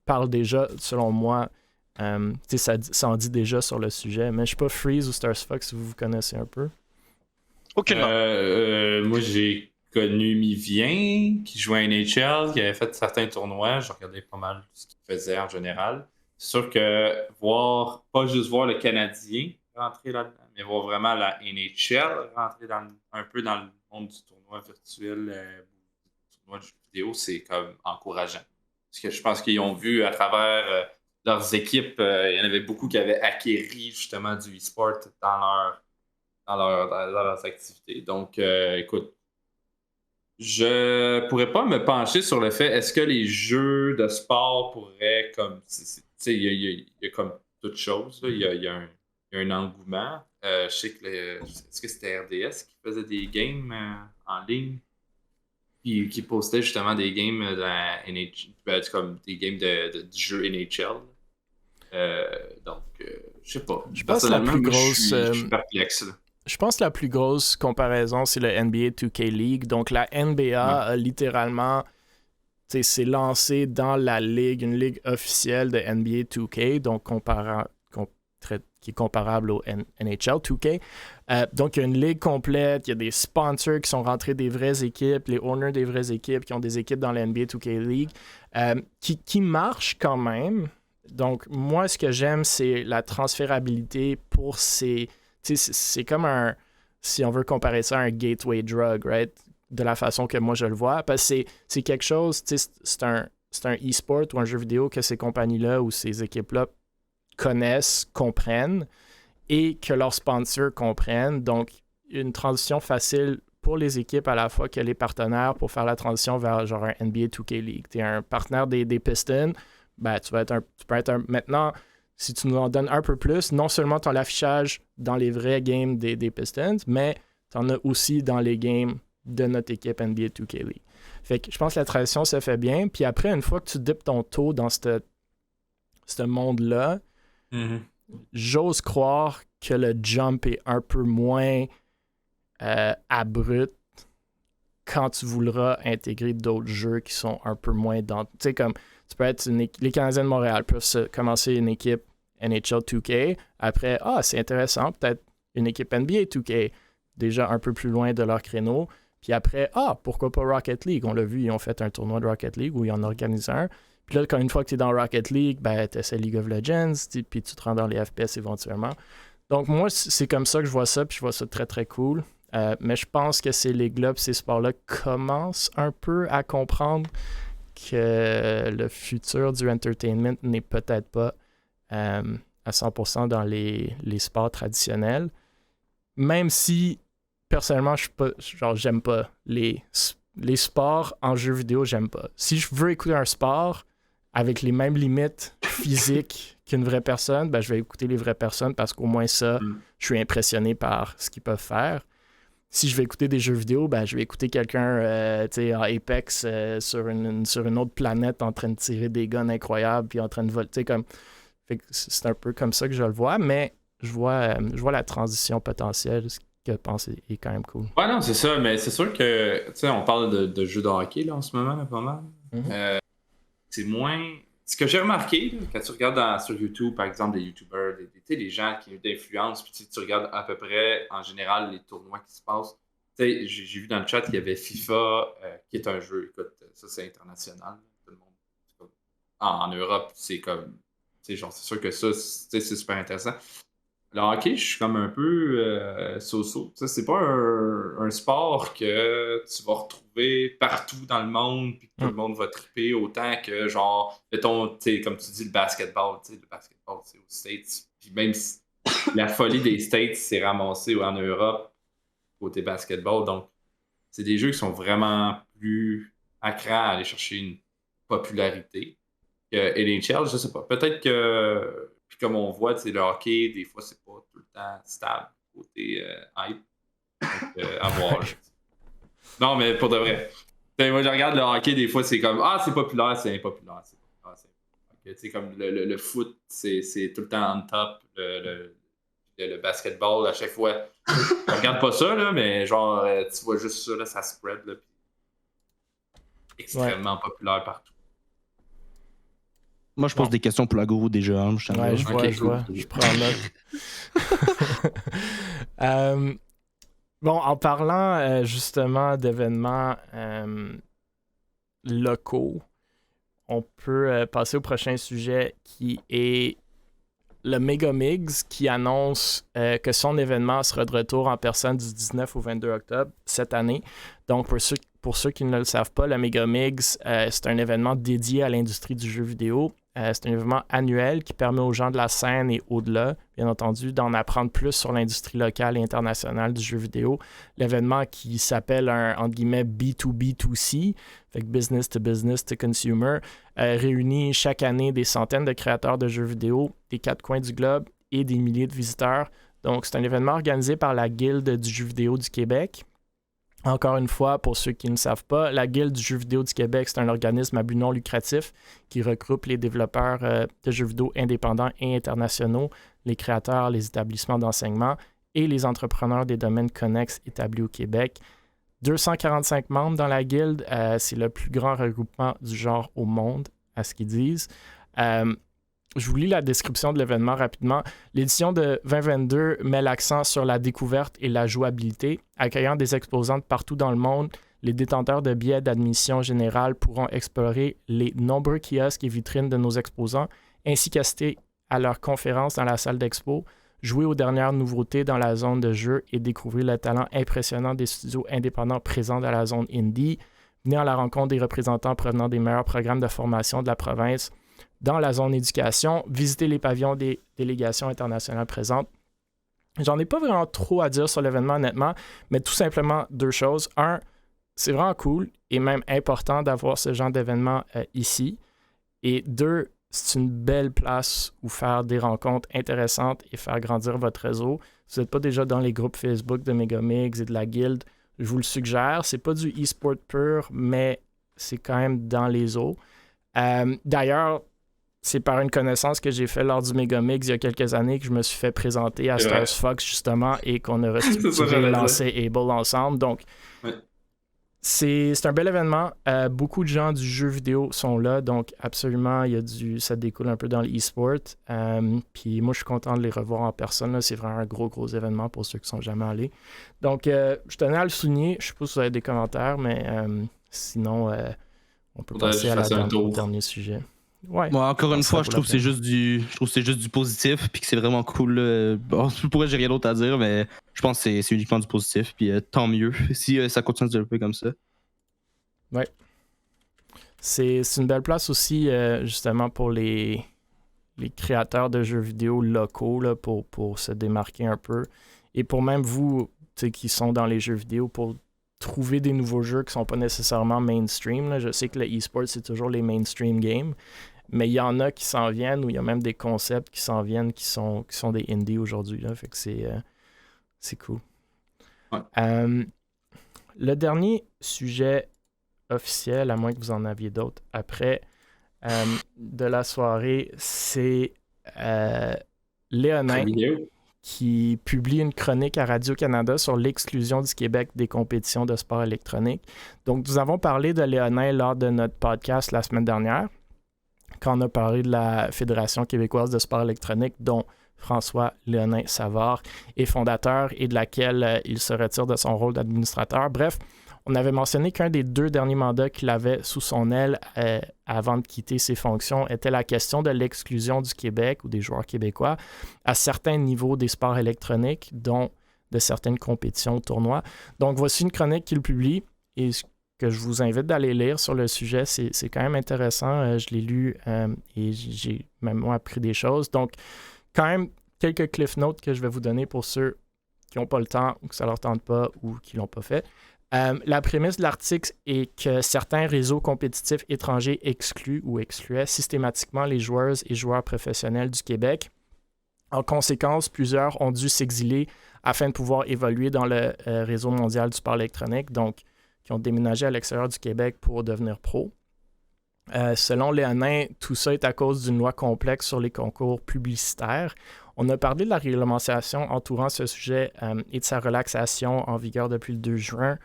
Speaker 1: parle déjà, selon moi, ça en dit déjà sur le sujet. Mais je sais pas, Freeze ou Stars Fox, si vous connaissez un peu.
Speaker 4: Aucunement.
Speaker 2: Moi, j'ai connu Mivien, qui jouait à NHL, qui avait fait certains tournois. Je regardais pas mal ce qu'il faisait en général. C'est sûr que pas juste voir le Canadien rentrer là-dedans, mais voir vraiment la NHL rentrer un peu dans le monde du tournoi virtuel, du tournoi de jeux vidéo, c'est comme encourageant. Parce que je pense qu'ils ont vu à travers leurs équipes, il y en avait beaucoup qui avaient acquéri justement du e-sport dans leurs activités. Donc, écoute, je pourrais pas me pencher sur le fait, est-ce que les jeux de sport pourraient, comme, tu sais, il y a comme toute chose, là, il y a un engouement. Je sais que est-ce que c'était RDS qui faisait des games en ligne, qui postait justement des games de la NHL, comme des games du jeu NHL. Donc, je sais pas.
Speaker 1: Je pense que la plus grosse.
Speaker 2: Je suis perplexe, là.
Speaker 1: Je pense que la plus grosse comparaison, c'est le NBA 2K League. Donc, la NBA a littéralement s'est lancée dans la ligue, une ligue officielle de NBA 2K, donc qui est comparable au NHL 2K. Donc, il y a une ligue complète, il y a des sponsors qui sont rentrés des vraies équipes, les owners des vraies équipes qui ont des équipes dans la NBA 2K League, qui marchent quand même. Donc, moi, ce que j'aime, c'est la transférabilité pour ces... C'est comme si on veut comparer ça à un gateway drug, right? De la façon que moi je le vois. Parce que c'est quelque chose, c'est un e-sport ou un jeu vidéo que ces compagnies-là ou ces équipes-là connaissent, comprennent et que leurs sponsors comprennent. Donc, une transition facile pour les équipes à la fois que les partenaires pour faire la transition vers genre un NBA 2K League. Tu es un partenaire des Pistons, tu peux être maintenant... Si tu nous en donnes un peu plus, non seulement tu as l'affichage dans les vrais games des Pistons, mais tu en as aussi dans les games de notre équipe NBA 2K League. Fait que je pense que la transition se fait bien. Puis après, une fois que tu dippes ton toe dans ce monde-là, j'ose croire que le jump est un peu moins abrupt quand tu voudras intégrer d'autres jeux qui sont un peu moins dans... Tu sais, comme tu peux être les Canadiens de Montréal peuvent commencer une équipe NHL 2K. Après, c'est intéressant, peut-être une équipe NBA 2K, déjà un peu plus loin de leur créneau. Puis après, pourquoi pas Rocket League? On l'a vu, ils ont fait un tournoi de Rocket League où ils en organisent un. Puis là, une fois que tu es dans Rocket League, tu essaies League of Legends, puis tu te rends dans les FPS éventuellement. Donc moi, c'est comme ça que je vois ça, puis je vois ça très, très cool. Mais je pense que ces ligues-là, ces sports-là commencent un peu à comprendre que le futur du entertainment n'est peut-être pas à 100% dans les sports traditionnels. Même si, personnellement, j'aime pas les sports en jeu vidéo, j'aime pas. Si je veux écouter un sport avec les mêmes limites physiques qu'une vraie personne, je vais écouter les vraies personnes parce qu'au moins ça, je suis impressionné par ce qu'ils peuvent faire. si je vais écouter des jeux vidéo, ben, je vais écouter quelqu'un en Apex sur une autre planète en train de tirer des guns incroyables puis en train de voler. Comme... Fait que c'est un peu comme ça que je le vois, mais je vois la transition potentielle, ce que je pense est quand même cool.
Speaker 2: Ouais, non, c'est ça, mais c'est sûr que, tu sais, on parle de jeux de hockey là, en ce moment, là, pas mal. C'est moins. Ce que j'ai remarqué, là, quand tu regardes sur YouTube, par exemple, des YouTubers, des gens qui ont d'influence, puis tu regardes à peu près, en général, les tournois qui se passent. Tu sais, j'ai vu dans le chat qu'il y avait FIFA, qui est un jeu, écoute, ça c'est international. Tout le monde. En Europe, c'est comme. C'est sûr que ça, c'est super intéressant. Le hockey, je suis comme un peu so-so. Ça, c'est pas un sport que tu vas retrouver partout dans le monde puis que tout le monde va triper autant que, genre, mettons, comme tu dis, le basketball. Le basketball, c'est aux States. Puis même si la folie des States s'est ramassée en Europe côté basketball. Donc, c'est des jeux qui sont vraiment plus à cran à aller chercher une popularité. Et les NHL, je sais pas. Peut-être que... Puis comme on voit, le hockey, des fois, c'est pas tout le temps stable côté hype. Donc, à voir. Non, mais pour de vrai. Moi, je regarde le hockey, des fois, c'est comme c'est populaire, c'est impopulaire. C'est populaire, c'est impopulaire. Comme le foot, c'est tout le temps on top. Le basketball, à chaque fois. Je regarde pas ça, là, mais genre, tu vois juste ça, là, ça spread. Là, extrêmement populaire partout.
Speaker 3: Moi, je pose des questions pour la gourou déjà. Hein,
Speaker 1: je vois. Je prends note. Bon, en parlant justement d'événements locaux, on peut passer au prochain sujet qui est le Megamigs qui annonce que son événement sera de retour en personne du 19 au 22 octobre cette année. Donc, pour ceux qui ne le savent pas, le Megamigs, c'est un événement dédié à l'industrie du jeu vidéo. C'est un événement annuel qui permet aux gens de la scène et au-delà, bien entendu, d'en apprendre plus sur l'industrie locale et internationale du jeu vidéo. L'événement qui s'appelle entre guillemets B2B2C, fait que business to business to consumer, réunit chaque année des centaines de créateurs de jeux vidéo des quatre coins du globe et des milliers de visiteurs. Donc, c'est un événement organisé par la Guilde du jeu vidéo du Québec. Encore une fois, pour ceux qui ne savent pas, la Guilde du jeu vidéo du Québec, c'est un organisme à but non lucratif qui regroupe les développeurs de jeux vidéo indépendants et internationaux, les créateurs, les établissements d'enseignement et les entrepreneurs des domaines connexes établis au Québec. 245 membres dans la Guilde, c'est le plus grand regroupement du genre au monde, à ce qu'ils disent. Je vous lis la description de l'événement rapidement. L'édition de 2022 met l'accent sur la découverte et la jouabilité. Accueillant des exposants de partout dans le monde, les détenteurs de billets d'admission générale pourront explorer les nombreux kiosques et vitrines de nos exposants, ainsi qu'assister à leurs conférences dans la salle d'expo, jouer aux dernières nouveautés dans la zone de jeu et découvrir le talent impressionnant des studios indépendants présents dans la zone indie, venir à la rencontre des représentants provenant des meilleurs programmes de formation de la province, dans la zone éducation, visiter les pavillons des délégations internationales présentes. J'en ai pas vraiment trop à dire sur l'événement, honnêtement, mais tout simplement deux choses. Un, c'est vraiment cool et même important d'avoir ce genre d'événement ici. Et deux, c'est une belle place où faire des rencontres intéressantes et faire grandir votre réseau. Si vous n'êtes pas déjà dans les groupes Facebook de Megamigs et de la Guilde, je vous le suggère. C'est pas du e-sport pur, mais c'est quand même dans les eaux. D'ailleurs, c'est par une connaissance que j'ai fait lors du Megamigs il y a quelques années que je me suis fait présenter à Stars Fox, justement, et qu'on a restructuré et lancé Able ensemble. Donc, c'est un bel événement. Beaucoup de gens du jeu vidéo sont là, donc absolument, ça découle un peu dans l'e-sport. Puis moi, je suis content de les revoir en personne. Là. C'est vraiment un gros événement pour ceux qui ne sont jamais allés. Donc, je tenais à le souligner. Je ne sais pas si vous avez des commentaires, mais sinon, on peut passer au dernier sujet. Ouais.
Speaker 3: Moi, encore une fois, je trouve que c'est juste du positif, puis que c'est vraiment cool. Bon, pour j'ai rien d'autre à dire, mais je pense que c'est uniquement du positif, puis tant mieux si ça continue de se développer comme ça.
Speaker 1: Ouais. C'est une belle place aussi, justement, pour les créateurs de jeux vidéo locaux, là, pour se démarquer un peu. Et pour même vous, qui sont dans les jeux vidéo, pour trouver des nouveaux jeux qui ne sont pas nécessairement mainstream. Là. Je sais que le e-sport, c'est toujours les mainstream games, mais il y en a qui s'en viennent, ou il y a même des concepts qui s'en viennent qui sont des indies aujourd'hui. Là. Fait que c'est cool.
Speaker 2: Ouais.
Speaker 1: Le dernier sujet officiel, à moins que vous en aviez d'autres après, de la soirée, c'est Léonin qui publie une chronique à Radio-Canada sur l'exclusion du Québec des compétitions de sport électronique. Donc, nous avons parlé de Léonin lors de notre podcast la semaine dernière, quand on a parlé de la Fédération québécoise de sport électronique, dont François Léonin Savard est fondateur et de laquelle il se retire de son rôle d'administrateur. Bref, on avait mentionné qu'un des 2 derniers mandats qu'il avait sous son aile avant de quitter ses fonctions était la question de l'exclusion du Québec ou des joueurs québécois à certains niveaux des sports électroniques, dont de certaines compétitions, tournois. Donc, voici une chronique qu'il publie et que je vous invite d'aller lire sur le sujet. C'est quand même intéressant. Je l'ai lu et j'ai même appris des choses. Donc, quand même, quelques cliff notes que je vais vous donner pour ceux qui n'ont pas le temps ou que ça ne leur tente pas ou qui ne l'ont pas fait. La prémisse de l'article est que certains réseaux compétitifs étrangers excluent ou excluaient systématiquement les joueuses et joueurs professionnels du Québec. En conséquence, plusieurs ont dû s'exiler afin de pouvoir évoluer dans le réseau mondial du sport électronique, donc qui ont déménagé à l'extérieur du Québec pour devenir pro. Selon Léonin, tout ça est à cause d'une loi complexe sur les concours publicitaires. On a parlé de la réglementation entourant ce sujet et de sa relaxation en vigueur depuis le 2 juin.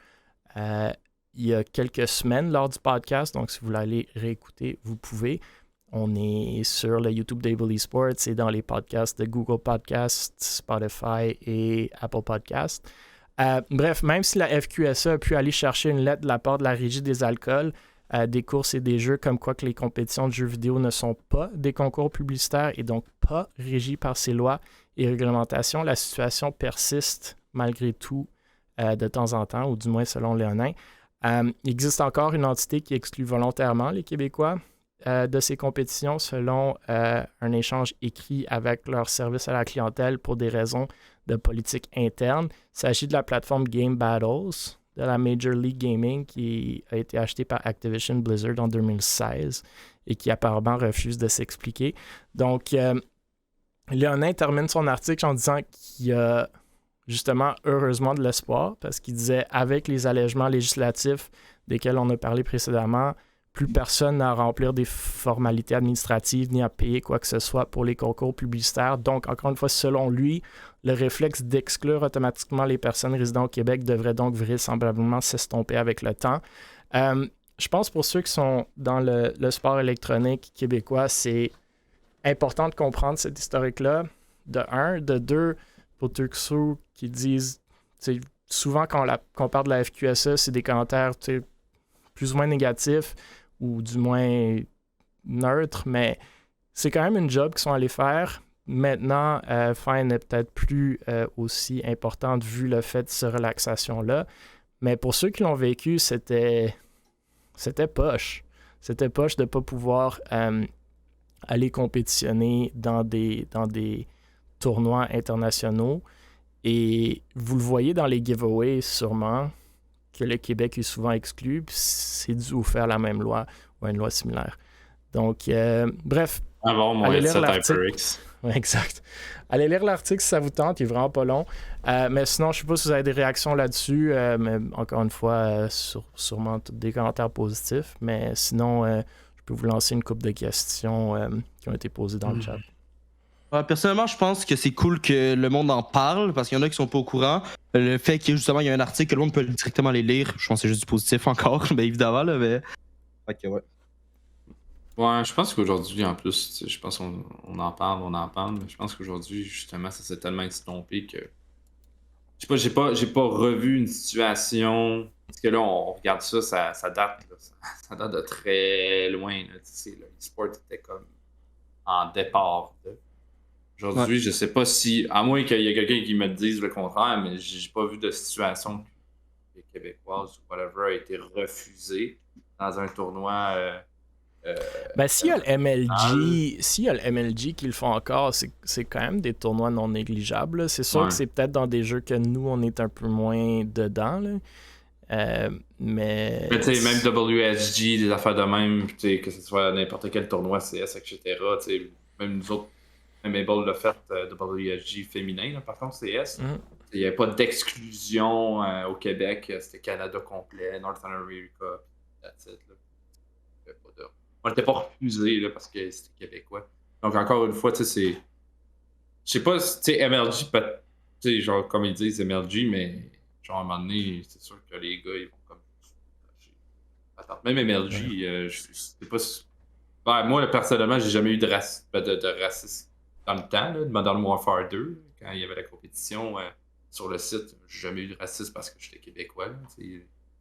Speaker 1: Il y a quelques semaines lors du podcast, donc si vous voulez aller réécouter, vous pouvez. On est sur le YouTube d'Able Esports et dans les podcasts de Google Podcasts, Spotify et Apple Podcasts. Bref, même si la FQSA a pu aller chercher une lettre de la part de la Régie des alcools, des courses et des jeux, comme quoi que les compétitions de jeux vidéo ne sont pas des concours publicitaires et donc pas régies par ces lois et réglementations, la situation persiste malgré tout de temps en temps, ou du moins selon Léonin. Il existe encore une entité qui exclut volontairement les Québécois de ces compétitions selon un échange écrit avec leur service à la clientèle pour des raisons de politique interne. Il s'agit de la plateforme Game Battles de la Major League Gaming qui a été achetée par Activision Blizzard en 2016 et qui apparemment refuse de s'expliquer. Donc, Léonin termine son article en disant qu'il y a justement heureusement de l'espoir parce qu'il disait avec les allègements législatifs desquels on a parlé précédemment, plus personne n'a à remplir des formalités administratives ni à payer quoi que ce soit pour les concours publicitaires. Donc, encore une fois, selon lui, le réflexe d'exclure automatiquement les personnes résidant au Québec devrait donc vraisemblablement s'estomper avec le temps. Je pense pour ceux qui sont dans le sport électronique québécois, c'est important de comprendre cette historique-là, de un. De deux, pour tous ceux qui disent, souvent quand on parle de la FQSA, c'est des commentaires plus ou moins négatifs ou du moins neutres, mais c'est quand même une job qu'ils sont allés faire. Maintenant, fin n'est peut-être plus aussi importante vu le fait de cette relaxation-là. Mais pour ceux qui l'ont vécu, c'était poche. C'était poche de ne pas pouvoir aller compétitionner dans des tournois internationaux. Et vous le voyez dans les giveaways sûrement, que le Québec est souvent exclu, puis c'est dû au faire la même loi ou à une loi similaire. Donc, bref.
Speaker 2: Allez lire l'article.
Speaker 1: Ouais, exact. Allez lire l'article si ça vous tente, il est vraiment pas long. Mais sinon, je ne sais pas si vous avez des réactions là-dessus, mais encore une fois, sûrement des commentaires positifs. Mais sinon, je peux vous lancer une couple de questions qui ont été posées dans le chat.
Speaker 3: Personnellement, je pense que c'est cool que le monde en parle parce qu'il y en a qui sont pas au courant. Le fait qu'il y a un article que le monde peut directement les lire, je pense que c'est juste du positif encore, bien évidemment. Là, mais... Ok, ouais.
Speaker 2: Ouais, je pense qu'aujourd'hui, en plus, je pense qu'on en parle, mais je pense qu'aujourd'hui, justement, ça s'est tellement estompé que. Je sais pas, j'ai pas revu une situation. Parce que là, on regarde ça date. Là, ça date de très loin. L'e-sport était comme en départ. Aujourd'hui, je sais pas si. À moins qu'il y ait quelqu'un qui me dise le contraire, mais j'ai pas vu de situation que québécoise ou whatever a été refusée dans un tournoi.
Speaker 1: S'il y a le MLG qui le font encore, c'est quand même des tournois non négligeables. Là. C'est sûr que c'est peut-être dans des jeux que nous, on est un peu moins dedans. Là. Mais
Speaker 2: tu sais, même WSG, des affaires de même, que ce soit n'importe quel tournoi CS, etc. Même nous autres, même Able l'a fait WSG féminin, là, par contre, CS. Il n'y avait pas d'exclusion au Québec. C'était Canada complet, Northern America, that's it, là. On n'était pas refusé là, parce que c'était québécois. Donc, encore une fois, tu sais, c'est. Je sais pas, tu sais, MLG, tu sais, genre, comme ils disent MLG, mais genre, à un moment donné, c'est sûr que les gars, ils vont comme. Attends, même MLG, je sais pas si. Ben, moi, personnellement, j'ai jamais eu de racisme dans le temps, là, dans le Warfare 2, quand il y avait la compétition sur le site. J'ai jamais eu de racisme parce que j'étais québécois. Là,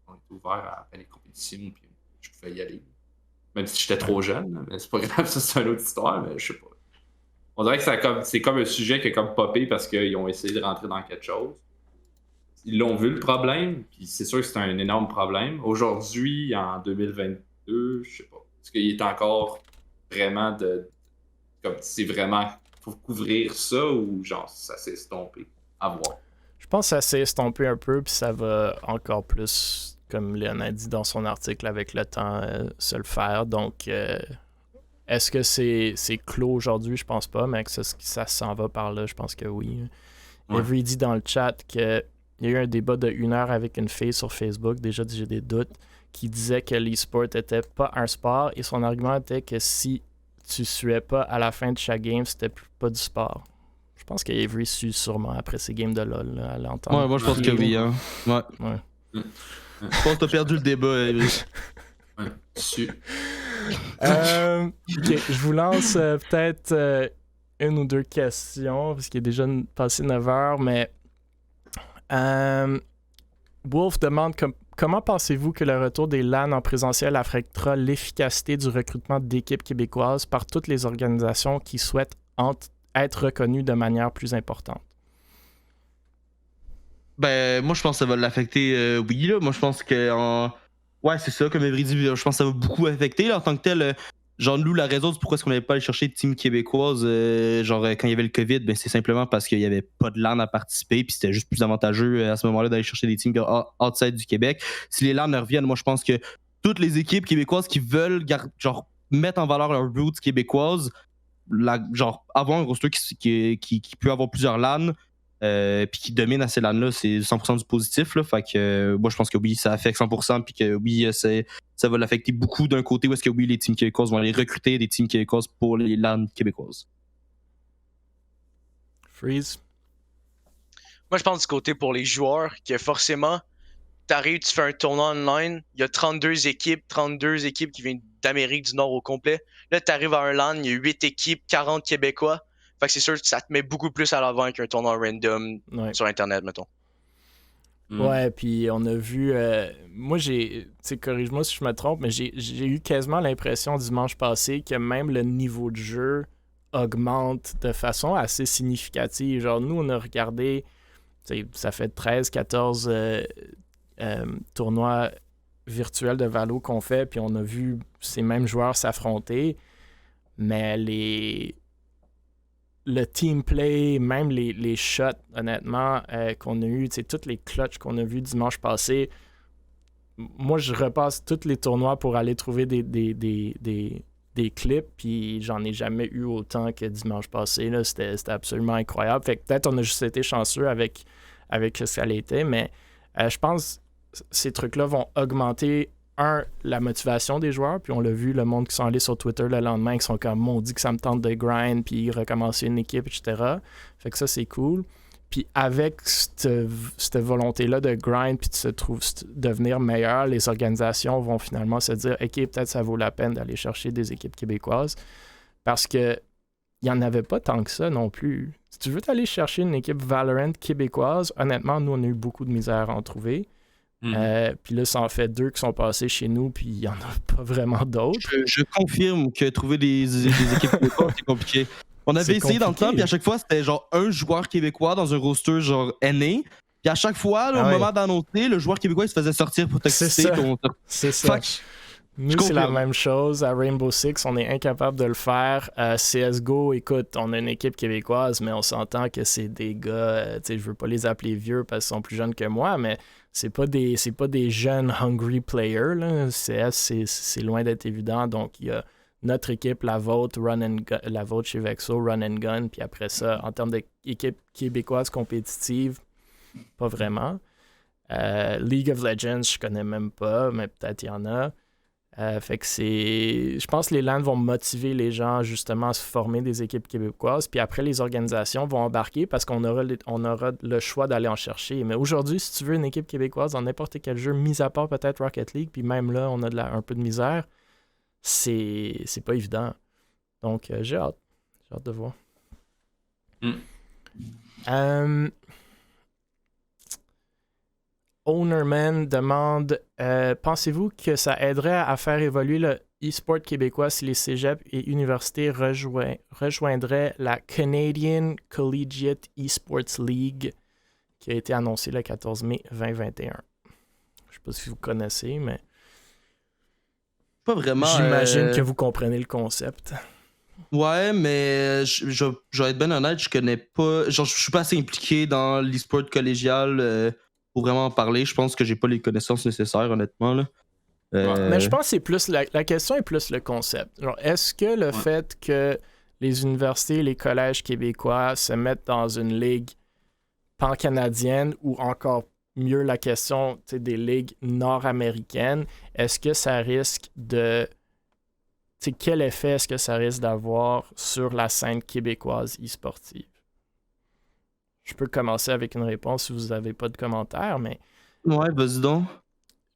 Speaker 2: on était ouvert à faire les compétitions, puis je pouvais y aller. Même si j'étais trop jeune, là, mais c'est pas grave, ça c'est une autre histoire, mais je sais pas. On dirait que c'est comme un sujet qui a comme popé parce qu'ils ont essayé de rentrer dans quelque chose. Ils l'ont vu le problème, puis c'est sûr que c'est un énorme problème. Aujourd'hui, en 2022, je sais pas. Est-ce qu'il est encore vraiment comme c'est vraiment. Faut couvrir ça ou genre ça s'est estompé? À voir.
Speaker 1: Je pense que ça s'est estompé un peu, puis ça va encore plus, comme Léon a dit dans son article, avec le temps, se le faire. Donc, est-ce que c'est clos aujourd'hui? Je pense pas, mais que ça s'en va par là, je pense que oui.
Speaker 2: Ouais.
Speaker 1: Avery dit dans le chat qu'il y a eu un débat de 1 heure avec une fille sur Facebook, déjà j'ai des doutes, qui disait que l'e-sport était pas un sport, et son argument était que si tu suais pas à la fin de chaque game, c'était pas du sport. Je pense qu'Avery sue sûrement après ses games de LoL, là, à l'entendre.
Speaker 3: Ouais, moi je pense que oui. Hein. Ouais.
Speaker 1: Ouais.
Speaker 3: Je pense que t'as perdu le débat, Avery.
Speaker 2: Ouais, su.
Speaker 1: Ok, je vous lance peut-être une ou deux questions, parce qu'il est déjà passé 9 heures, mais Wolf demande comment pensez-vous que le retour des LAN en présentiel affectera l'efficacité du recrutement d'équipes québécoises par toutes les organisations qui souhaitent être reconnues de manière plus importante?
Speaker 3: Ben, moi je pense que ça va l'affecter, oui, là. Moi je pense que ouais, c'est ça, comme Avery dit, je pense que ça va beaucoup affecter. Là, en tant que tel, genre, nous, la raison du pourquoi est-ce qu'on n'avait pas allé chercher de team québécoise, quand il y avait le COVID, ben, c'est simplement parce qu'il n'y avait pas de LAN à participer, puis c'était juste plus avantageux à ce moment-là d'aller chercher des teams outside du Québec. Si les LAN reviennent, moi, je pense que toutes les équipes québécoises qui veulent, genre, mettre en valeur leurs roots québécoises, genre, avoir un roster qui peut avoir plusieurs LAN, puis qui domine à ces LAN-là, c'est 100% du positif. Là, fait que moi, je pense que oui, ça affecte 100%, puis que oui, ça va l'affecter beaucoup d'un côté où est-ce que oui, les teams québécoises vont aller recruter des teams québécoises pour les LAN québécoises.
Speaker 1: Freeze?
Speaker 4: Moi, je pense du côté pour les joueurs, que forcément, t'arrives, tu fais un tournoi online, il y a 32 équipes qui viennent d'Amérique du Nord au complet. Là, t'arrives à un LAN, il y a 8 équipes, 40 Québécois. Fait que c'est sûr que ça te met beaucoup plus à l'avant qu'un tournoi random sur Internet, mettons.
Speaker 1: Ouais, puis on a vu... moi, tu sais, corrige-moi si je me trompe, mais j'ai eu quasiment l'impression dimanche passé que même le niveau de jeu augmente de façon assez significative. Genre, nous, on a regardé... Ça fait 13, 14 tournois virtuels de Valo qu'on fait, puis on a vu ces mêmes joueurs s'affronter, mais le team play, même les shots, honnêtement, qu'on a eu, toutes les clutches qu'on a vus dimanche passé, moi, je repasse tous les tournois pour aller trouver des clips, puis j'en ai jamais eu autant que dimanche passé. Là. C'était absolument incroyable. Fait que peut-être on a juste été chanceux avec ce que ça l'était, mais je pense que ces trucs-là vont augmenter la motivation des joueurs, puis on l'a vu, le monde qui sont allés sur Twitter le lendemain, qui sont comme, on dit que ça me tente de grind, puis recommencer une équipe, etc. Fait que ça, c'est cool. Puis avec cette volonté-là de grind, puis de devenir meilleur, les organisations vont finalement se dire, OK, peut-être ça vaut la peine d'aller chercher des équipes québécoises, parce que il n'y en avait pas tant que ça non plus. Si tu veux aller chercher une équipe Valorant québécoise, honnêtement, nous, on a eu beaucoup de misère à en trouver. Puis là, ça en fait 2 qui sont passés chez nous, puis il n'y en a pas vraiment d'autres.
Speaker 3: Je confirme que trouver des équipes québécoises, c'est compliqué. On avait essayé dans le temps, puis à chaque fois, c'était genre un joueur québécois dans un roster genre aîné. Puis à chaque fois, là, au moment d'annoncer, le joueur québécois il se faisait sortir pour t'exciter.
Speaker 1: C'est ça. Nous, c'est la même chose. À Rainbow Six, on est incapable de le faire. CSGO, écoute, on a une équipe québécoise, mais on s'entend que c'est des gars, je veux pas les appeler vieux parce qu'ils sont plus jeunes que moi, mais c'est pas des jeunes hungry players. Là. CS, c'est loin d'être évident. Donc, il y a notre équipe, la vôtre, la vôtre chez Vexo, Run and Gun. Puis après ça, en termes d'équipe québécoise compétitive, pas vraiment. League of Legends, je connais même pas, mais peut-être il y en a. Fait que je pense que les LAN vont motiver les gens justement à se former des équipes québécoises, puis après les organisations vont embarquer parce qu'on aura le choix d'aller en chercher. Mais aujourd'hui, si tu veux une équipe québécoise dans n'importe quel jeu, mis à part peut-être Rocket League, puis même là, on a un peu de misère, c'est pas évident. Donc, j'ai hâte de voir. Ownerman demande pensez-vous que ça aiderait à faire évoluer le e-sport québécois si les cégeps et universités rejoindraient la Canadian Collegiate Esports League qui a été annoncée le 14 mai 2021? Je sais pas si vous connaissez, mais
Speaker 3: Pas vraiment.
Speaker 1: j'imagine que vous comprenez le concept.
Speaker 3: Ouais, mais je vais être ben honnête, je connais pas. Genre, je suis pas assez impliqué dans l'e-sport collégial pour vraiment en parler. Je pense que j'ai pas les connaissances nécessaires, honnêtement. Là.
Speaker 1: Mais je pense que c'est plus la question est plus le concept. Genre, est-ce que le fait que les universités et les collèges québécois se mettent dans une ligue pan-canadienne ou encore mieux la question des ligues nord-américaines, est-ce que ça risque de... quel effet est-ce que ça risque d'avoir sur la scène québécoise e-sportive? Je peux commencer avec une réponse si vous n'avez pas de commentaires, mais...
Speaker 3: Ouais, vas-y donc.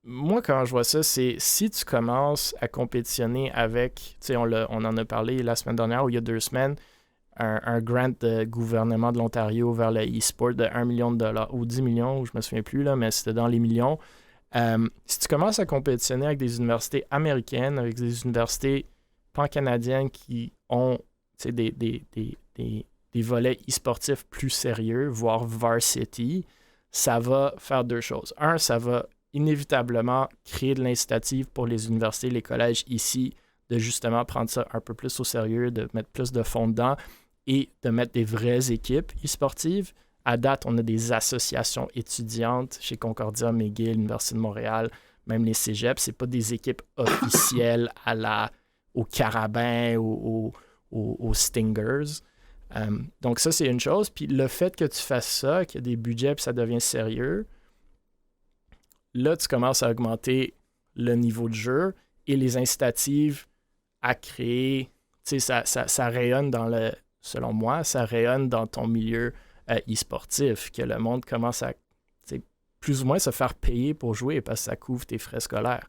Speaker 1: Moi, quand je vois ça, c'est si tu commences à compétitionner avec, on en a parlé la semaine dernière ou il y a 2 semaines, un grant de gouvernement de l'Ontario vers le e-sport de 1 million de dollars ou 10 millions, je me souviens plus, là, mais c'était dans les millions. Si tu commences à compétitionner avec des universités américaines, avec des universités pan-canadiennes qui ont des volets e-sportifs plus sérieux, voire varsity, ça va faire 2 choses. Un, ça va inévitablement créer de l'incitative pour les universités, les collèges ici, de justement prendre ça un peu plus au sérieux, de mettre plus de fonds dedans et de mettre des vraies équipes e-sportives. À date, on a des associations étudiantes chez Concordia, McGill, l'Université de Montréal, même les cégeps. C'est pas des équipes officielles au Carabin ou aux Stingers. Donc ça, c'est une chose. Puis le fait que tu fasses ça, qu'il y a des budgets puis ça devient sérieux, là, tu commences à augmenter le niveau de jeu et les incitatives à créer, tu sais, ça rayonne selon moi, ça rayonne dans ton milieu e-sportif, que le monde commence à plus ou moins se faire payer pour jouer parce que ça couvre tes frais scolaires.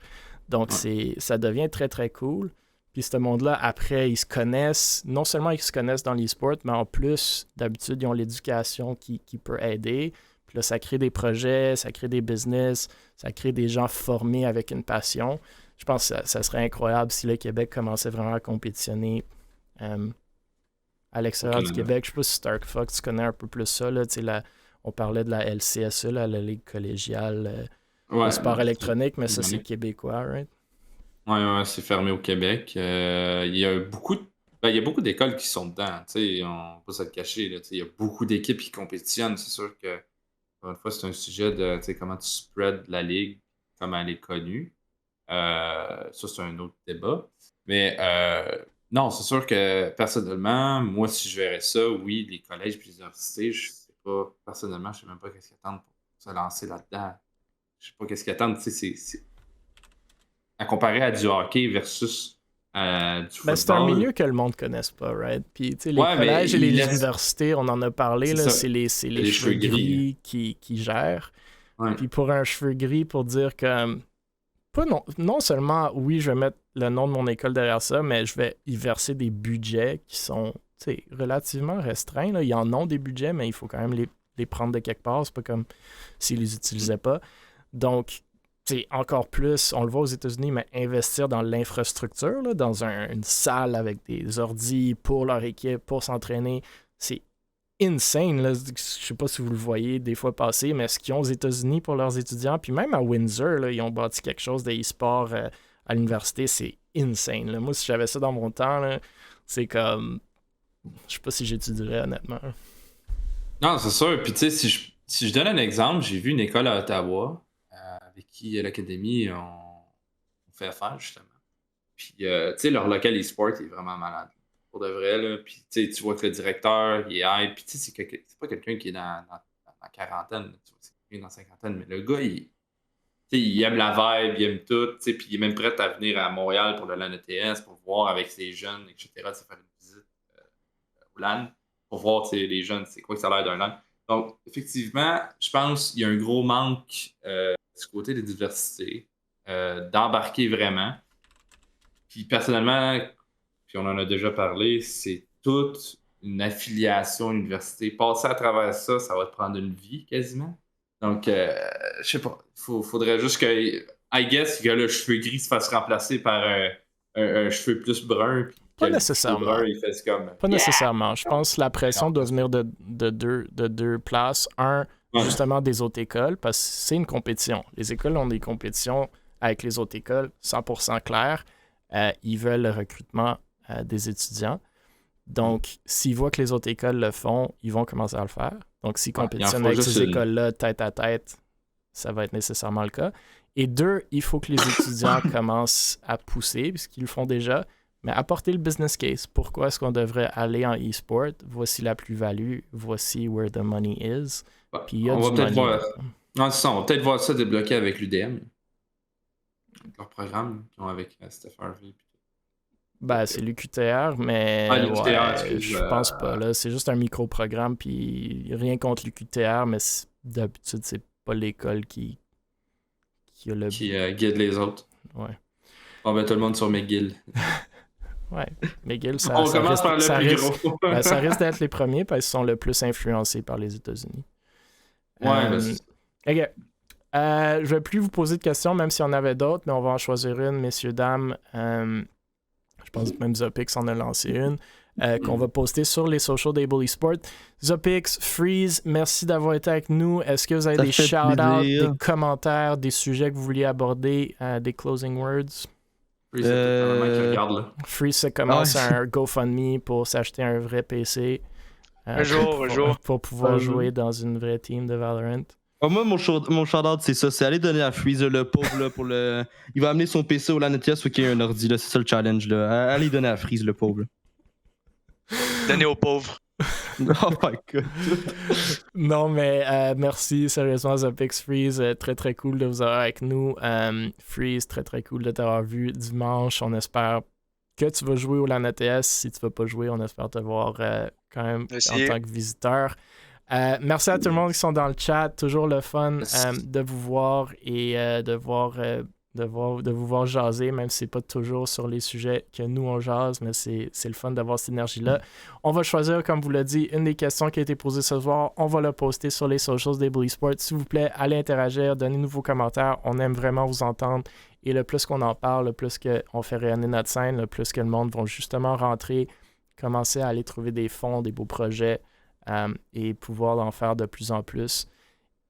Speaker 1: Donc, ça devient très, très cool. Puis ce monde-là, après, ils se connaissent, non seulement ils se connaissent dans l'e-sport, mais en plus, d'habitude, ils ont l'éducation qui peut aider. Puis là, ça crée des projets, ça crée des business, ça crée des gens formés avec une passion. Je pense que ça serait incroyable si le Québec commençait vraiment à compétitionner à l'extérieur du Québec. Je ne sais pas si Stark Fox, tu connais un peu plus ça. Là, on parlait de la LCSE, la Ligue collégiale de sport électronique, mais ça, c'est québécois, right?
Speaker 2: Ouais, c'est fermé au Québec. Il y a beaucoup d'écoles qui sont dedans. On ne peut pas se le cacher. Il y a beaucoup d'équipes qui compétitionnent. C'est sûr que, encore une fois, c'est un sujet de comment tu spread la ligue, comme elle est connue. Ça, c'est un autre débat. Mais non, c'est sûr que personnellement, moi, si je verrais ça, oui, les collèges et les universités, je sais pas, personnellement, je sais même pas qu'est-ce qu'ils attendent pour se lancer là-dedans. Je sais pas qu'est-ce qu'ils attendent. C'est à comparer à du hockey versus du football.
Speaker 1: C'est un milieu que le monde ne connaisse pas, right? Puis, les collèges et les universités, on en a parlé, là, c'est les cheveux gris qui gèrent.
Speaker 2: Ouais.
Speaker 1: Puis pour un cheveu gris, pour dire que non seulement, oui, je vais mettre le nom de mon école derrière ça, mais je vais y verser des budgets qui sont relativement restreints. Là. Ils en ont des budgets, mais il faut quand même les prendre de quelque part. C'est pas comme s'ils les utilisaient pas. Donc, encore plus, on le voit aux États-Unis, mais investir dans l'infrastructure, là, dans une salle avec des ordis pour leur équipe, pour s'entraîner, c'est insane. Là. Je sais pas si vous le voyez des fois passer, mais ce qu'ils ont aux États-Unis pour leurs étudiants, puis même à Windsor, là, ils ont bâti quelque chose d'e-sport à l'université, c'est insane. Là. Moi, si j'avais ça dans mon temps, là, c'est comme... Je sais pas si j'étudierais, honnêtement.
Speaker 2: Non, c'est sûr. Puis tu sais, si je donne un exemple, j'ai vu une école à Ottawa avec qui l'Académie on fait affaire, justement. Puis, tu sais, leur local e-sport est vraiment malade. Pour de vrai, là. Puis, tu vois que le directeur, il est hype. Puis, tu sais, c'est pas quelqu'un qui est dans la quarantaine. Là, tu vois. il est dans la cinquantaine, mais le gars, il aime la vibe, il aime tout, puis il est même prêt à venir à Montréal pour le LAN ETS, pour voir avec ses jeunes, etc., faire une visite au LAN, pour voir les jeunes, c'est quoi que ça a l'air d'un LAN. Donc, effectivement, je pense qu'il y a un gros manque du côté des diversités, d'embarquer vraiment. Puis personnellement, puis on en a déjà parlé, c'est toute une affiliation à l'université. Passer à travers ça, ça va te prendre une vie quasiment. Donc, je sais pas, faudrait juste que, I guess, que le cheveu gris se fasse remplacer par un cheveu plus brun.
Speaker 1: Pas nécessairement.
Speaker 2: Brun, il fait comme,
Speaker 1: pas nécessairement. Je pense que la pression doit venir de deux places. Un, justement, des autres écoles, parce que c'est une compétition. Les écoles ont des compétitions avec les autres écoles, 100% clair. Ils veulent le recrutement des étudiants. Donc, s'ils voient que les autres écoles le font, ils vont commencer à le faire. Donc, s'ils compétitionnent avec ces écoles-là tête à tête, ça va être nécessairement le cas. Et deux, il faut que les étudiants commencent à pousser, puisqu'ils le font déjà, mais apporter le business case. Pourquoi est-ce qu'on devrait aller en e-sport? Voici la plus-value. Voici where the money is. Puis il y a
Speaker 2: on
Speaker 1: du
Speaker 2: va
Speaker 1: money.
Speaker 2: Voir... Non, c'est ça, on va peut-être voir ça débloqué avec l'UDM. Leur programme qu'ils ont avec Steph Harvey.
Speaker 1: Ben, c'est l'UQTR, mais je pense pas. Là. C'est juste un micro-programme, puis rien contre l'UQTR, mais d'habitude, c'est pas l'école qui a le...
Speaker 2: Qui guide les autres.
Speaker 1: Ouais.
Speaker 2: Bon, ben, tout le monde sur McGill.
Speaker 1: Ouais, McGill, ça
Speaker 2: on commence par le plus gros.
Speaker 1: Ben, ça risque d'être les premiers, parce qu'ils sont le plus influencés par les États-Unis.
Speaker 2: Ouais,
Speaker 1: OK. Je vais plus vous poser de questions, même s'il y en avait d'autres, mais on va en choisir une, messieurs, dames. Je pense que même Zopix en a lancé une, qu'on va poster sur les socials des Bully Sport. Zopix, Freeze, merci d'avoir été avec nous. Est-ce que vous avez des shout-outs, des commentaires, des sujets que vous vouliez aborder, des closing words? Freeze se commence un GoFundMe pour s'acheter un vrai PC.
Speaker 4: Un jour.
Speaker 1: Pour pouvoir jouer dans une vraie team de Valorant.
Speaker 3: Moi, mon shout-out, c'est ça. C'est aller donner à Freeze, le pauvre, là, pour le... Il va amener son PC au LAN ETS, faut qu'il y ait un ordi, là. C'est ça le challenge, là. Allez donner à Freeze, le pauvre.
Speaker 4: Donner aux pauvres.
Speaker 3: Oh my god.
Speaker 1: Non, mais merci, sérieusement, Zopix, Freeze. Très, très cool de vous avoir avec nous. Freeze, très, très cool de t'avoir vu dimanche. On espère que tu vas jouer au LAN ETS. Si tu ne vas pas jouer, on espère te voir quand même en tant que visiteur. Merci à tout le monde qui sont dans le chat. Toujours le fun de vous voir et de vous voir jaser, même si c'est pas toujours sur les sujets que nous on jase, mais c'est le fun d'avoir cette énergie-là. On va choisir, comme vous l'a dit, une des questions qui a été posée ce soir. On va la poster sur les socials des Bully Sports. S'il vous plaît, allez interagir, donnez-nous vos commentaires. On aime vraiment vous entendre. Et le plus qu'on en parle, le plus qu'on fait rayonner notre scène, le plus que le monde va justement rentrer, commencer à aller trouver des fonds, des beaux projets. Et pouvoir en faire de plus en plus.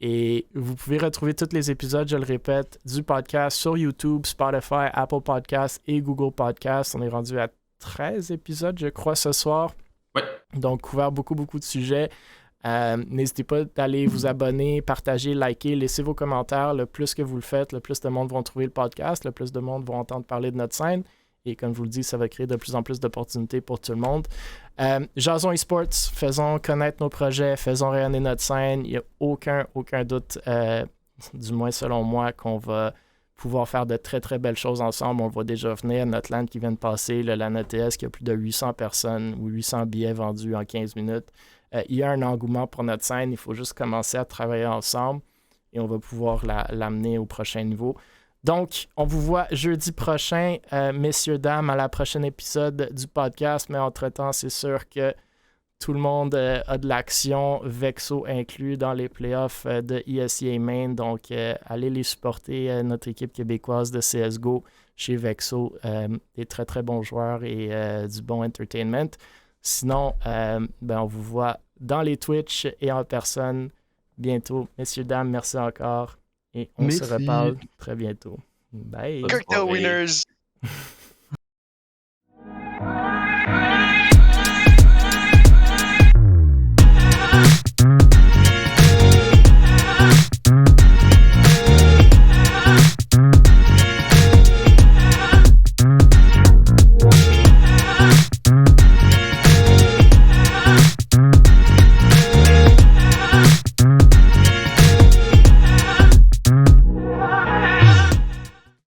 Speaker 1: Et vous pouvez retrouver tous les épisodes, je le répète, du podcast sur YouTube, Spotify, Apple Podcasts et Google Podcasts. On est rendu à 13 épisodes, je crois, ce soir.
Speaker 2: Ouais.
Speaker 1: Donc, couvert beaucoup de sujets. N'hésitez pas d'aller vous abonner, partager, liker, laisser vos commentaires. Le plus que vous le faites, le plus de monde vont trouver le podcast, le plus de monde vont entendre parler de notre scène. Et comme je vous le dis, ça va créer de plus en plus d'opportunités pour tout le monde. Jason eSports, faisons connaître nos projets, faisons rayonner notre scène. Il n'y a aucun doute, du moins selon moi, qu'on va pouvoir faire de très très belles choses ensemble. On va déjà venir. Notre LAN qui vient de passer, le LAN ETS qui a plus de 800 personnes ou 800 billets vendus en 15 minutes. Il y a un engouement pour notre scène. Il faut juste commencer à travailler ensemble et on va pouvoir l'amener au prochain niveau. Donc, on vous voit jeudi prochain, messieurs, dames, à la prochaine épisode du podcast. Mais entre-temps, c'est sûr que tout le monde a de l'action, Vexo inclus dans les playoffs de ESEA Main. Donc, allez les supporter, notre équipe québécoise de CSGO chez Vexo. Des très, très bons joueurs et du bon entertainment. Sinon, on vous voit dans les Twitch et en personne bientôt. Messieurs, dames, merci encore. Et on se reparle très bientôt. Bye.
Speaker 4: Cocktail winners!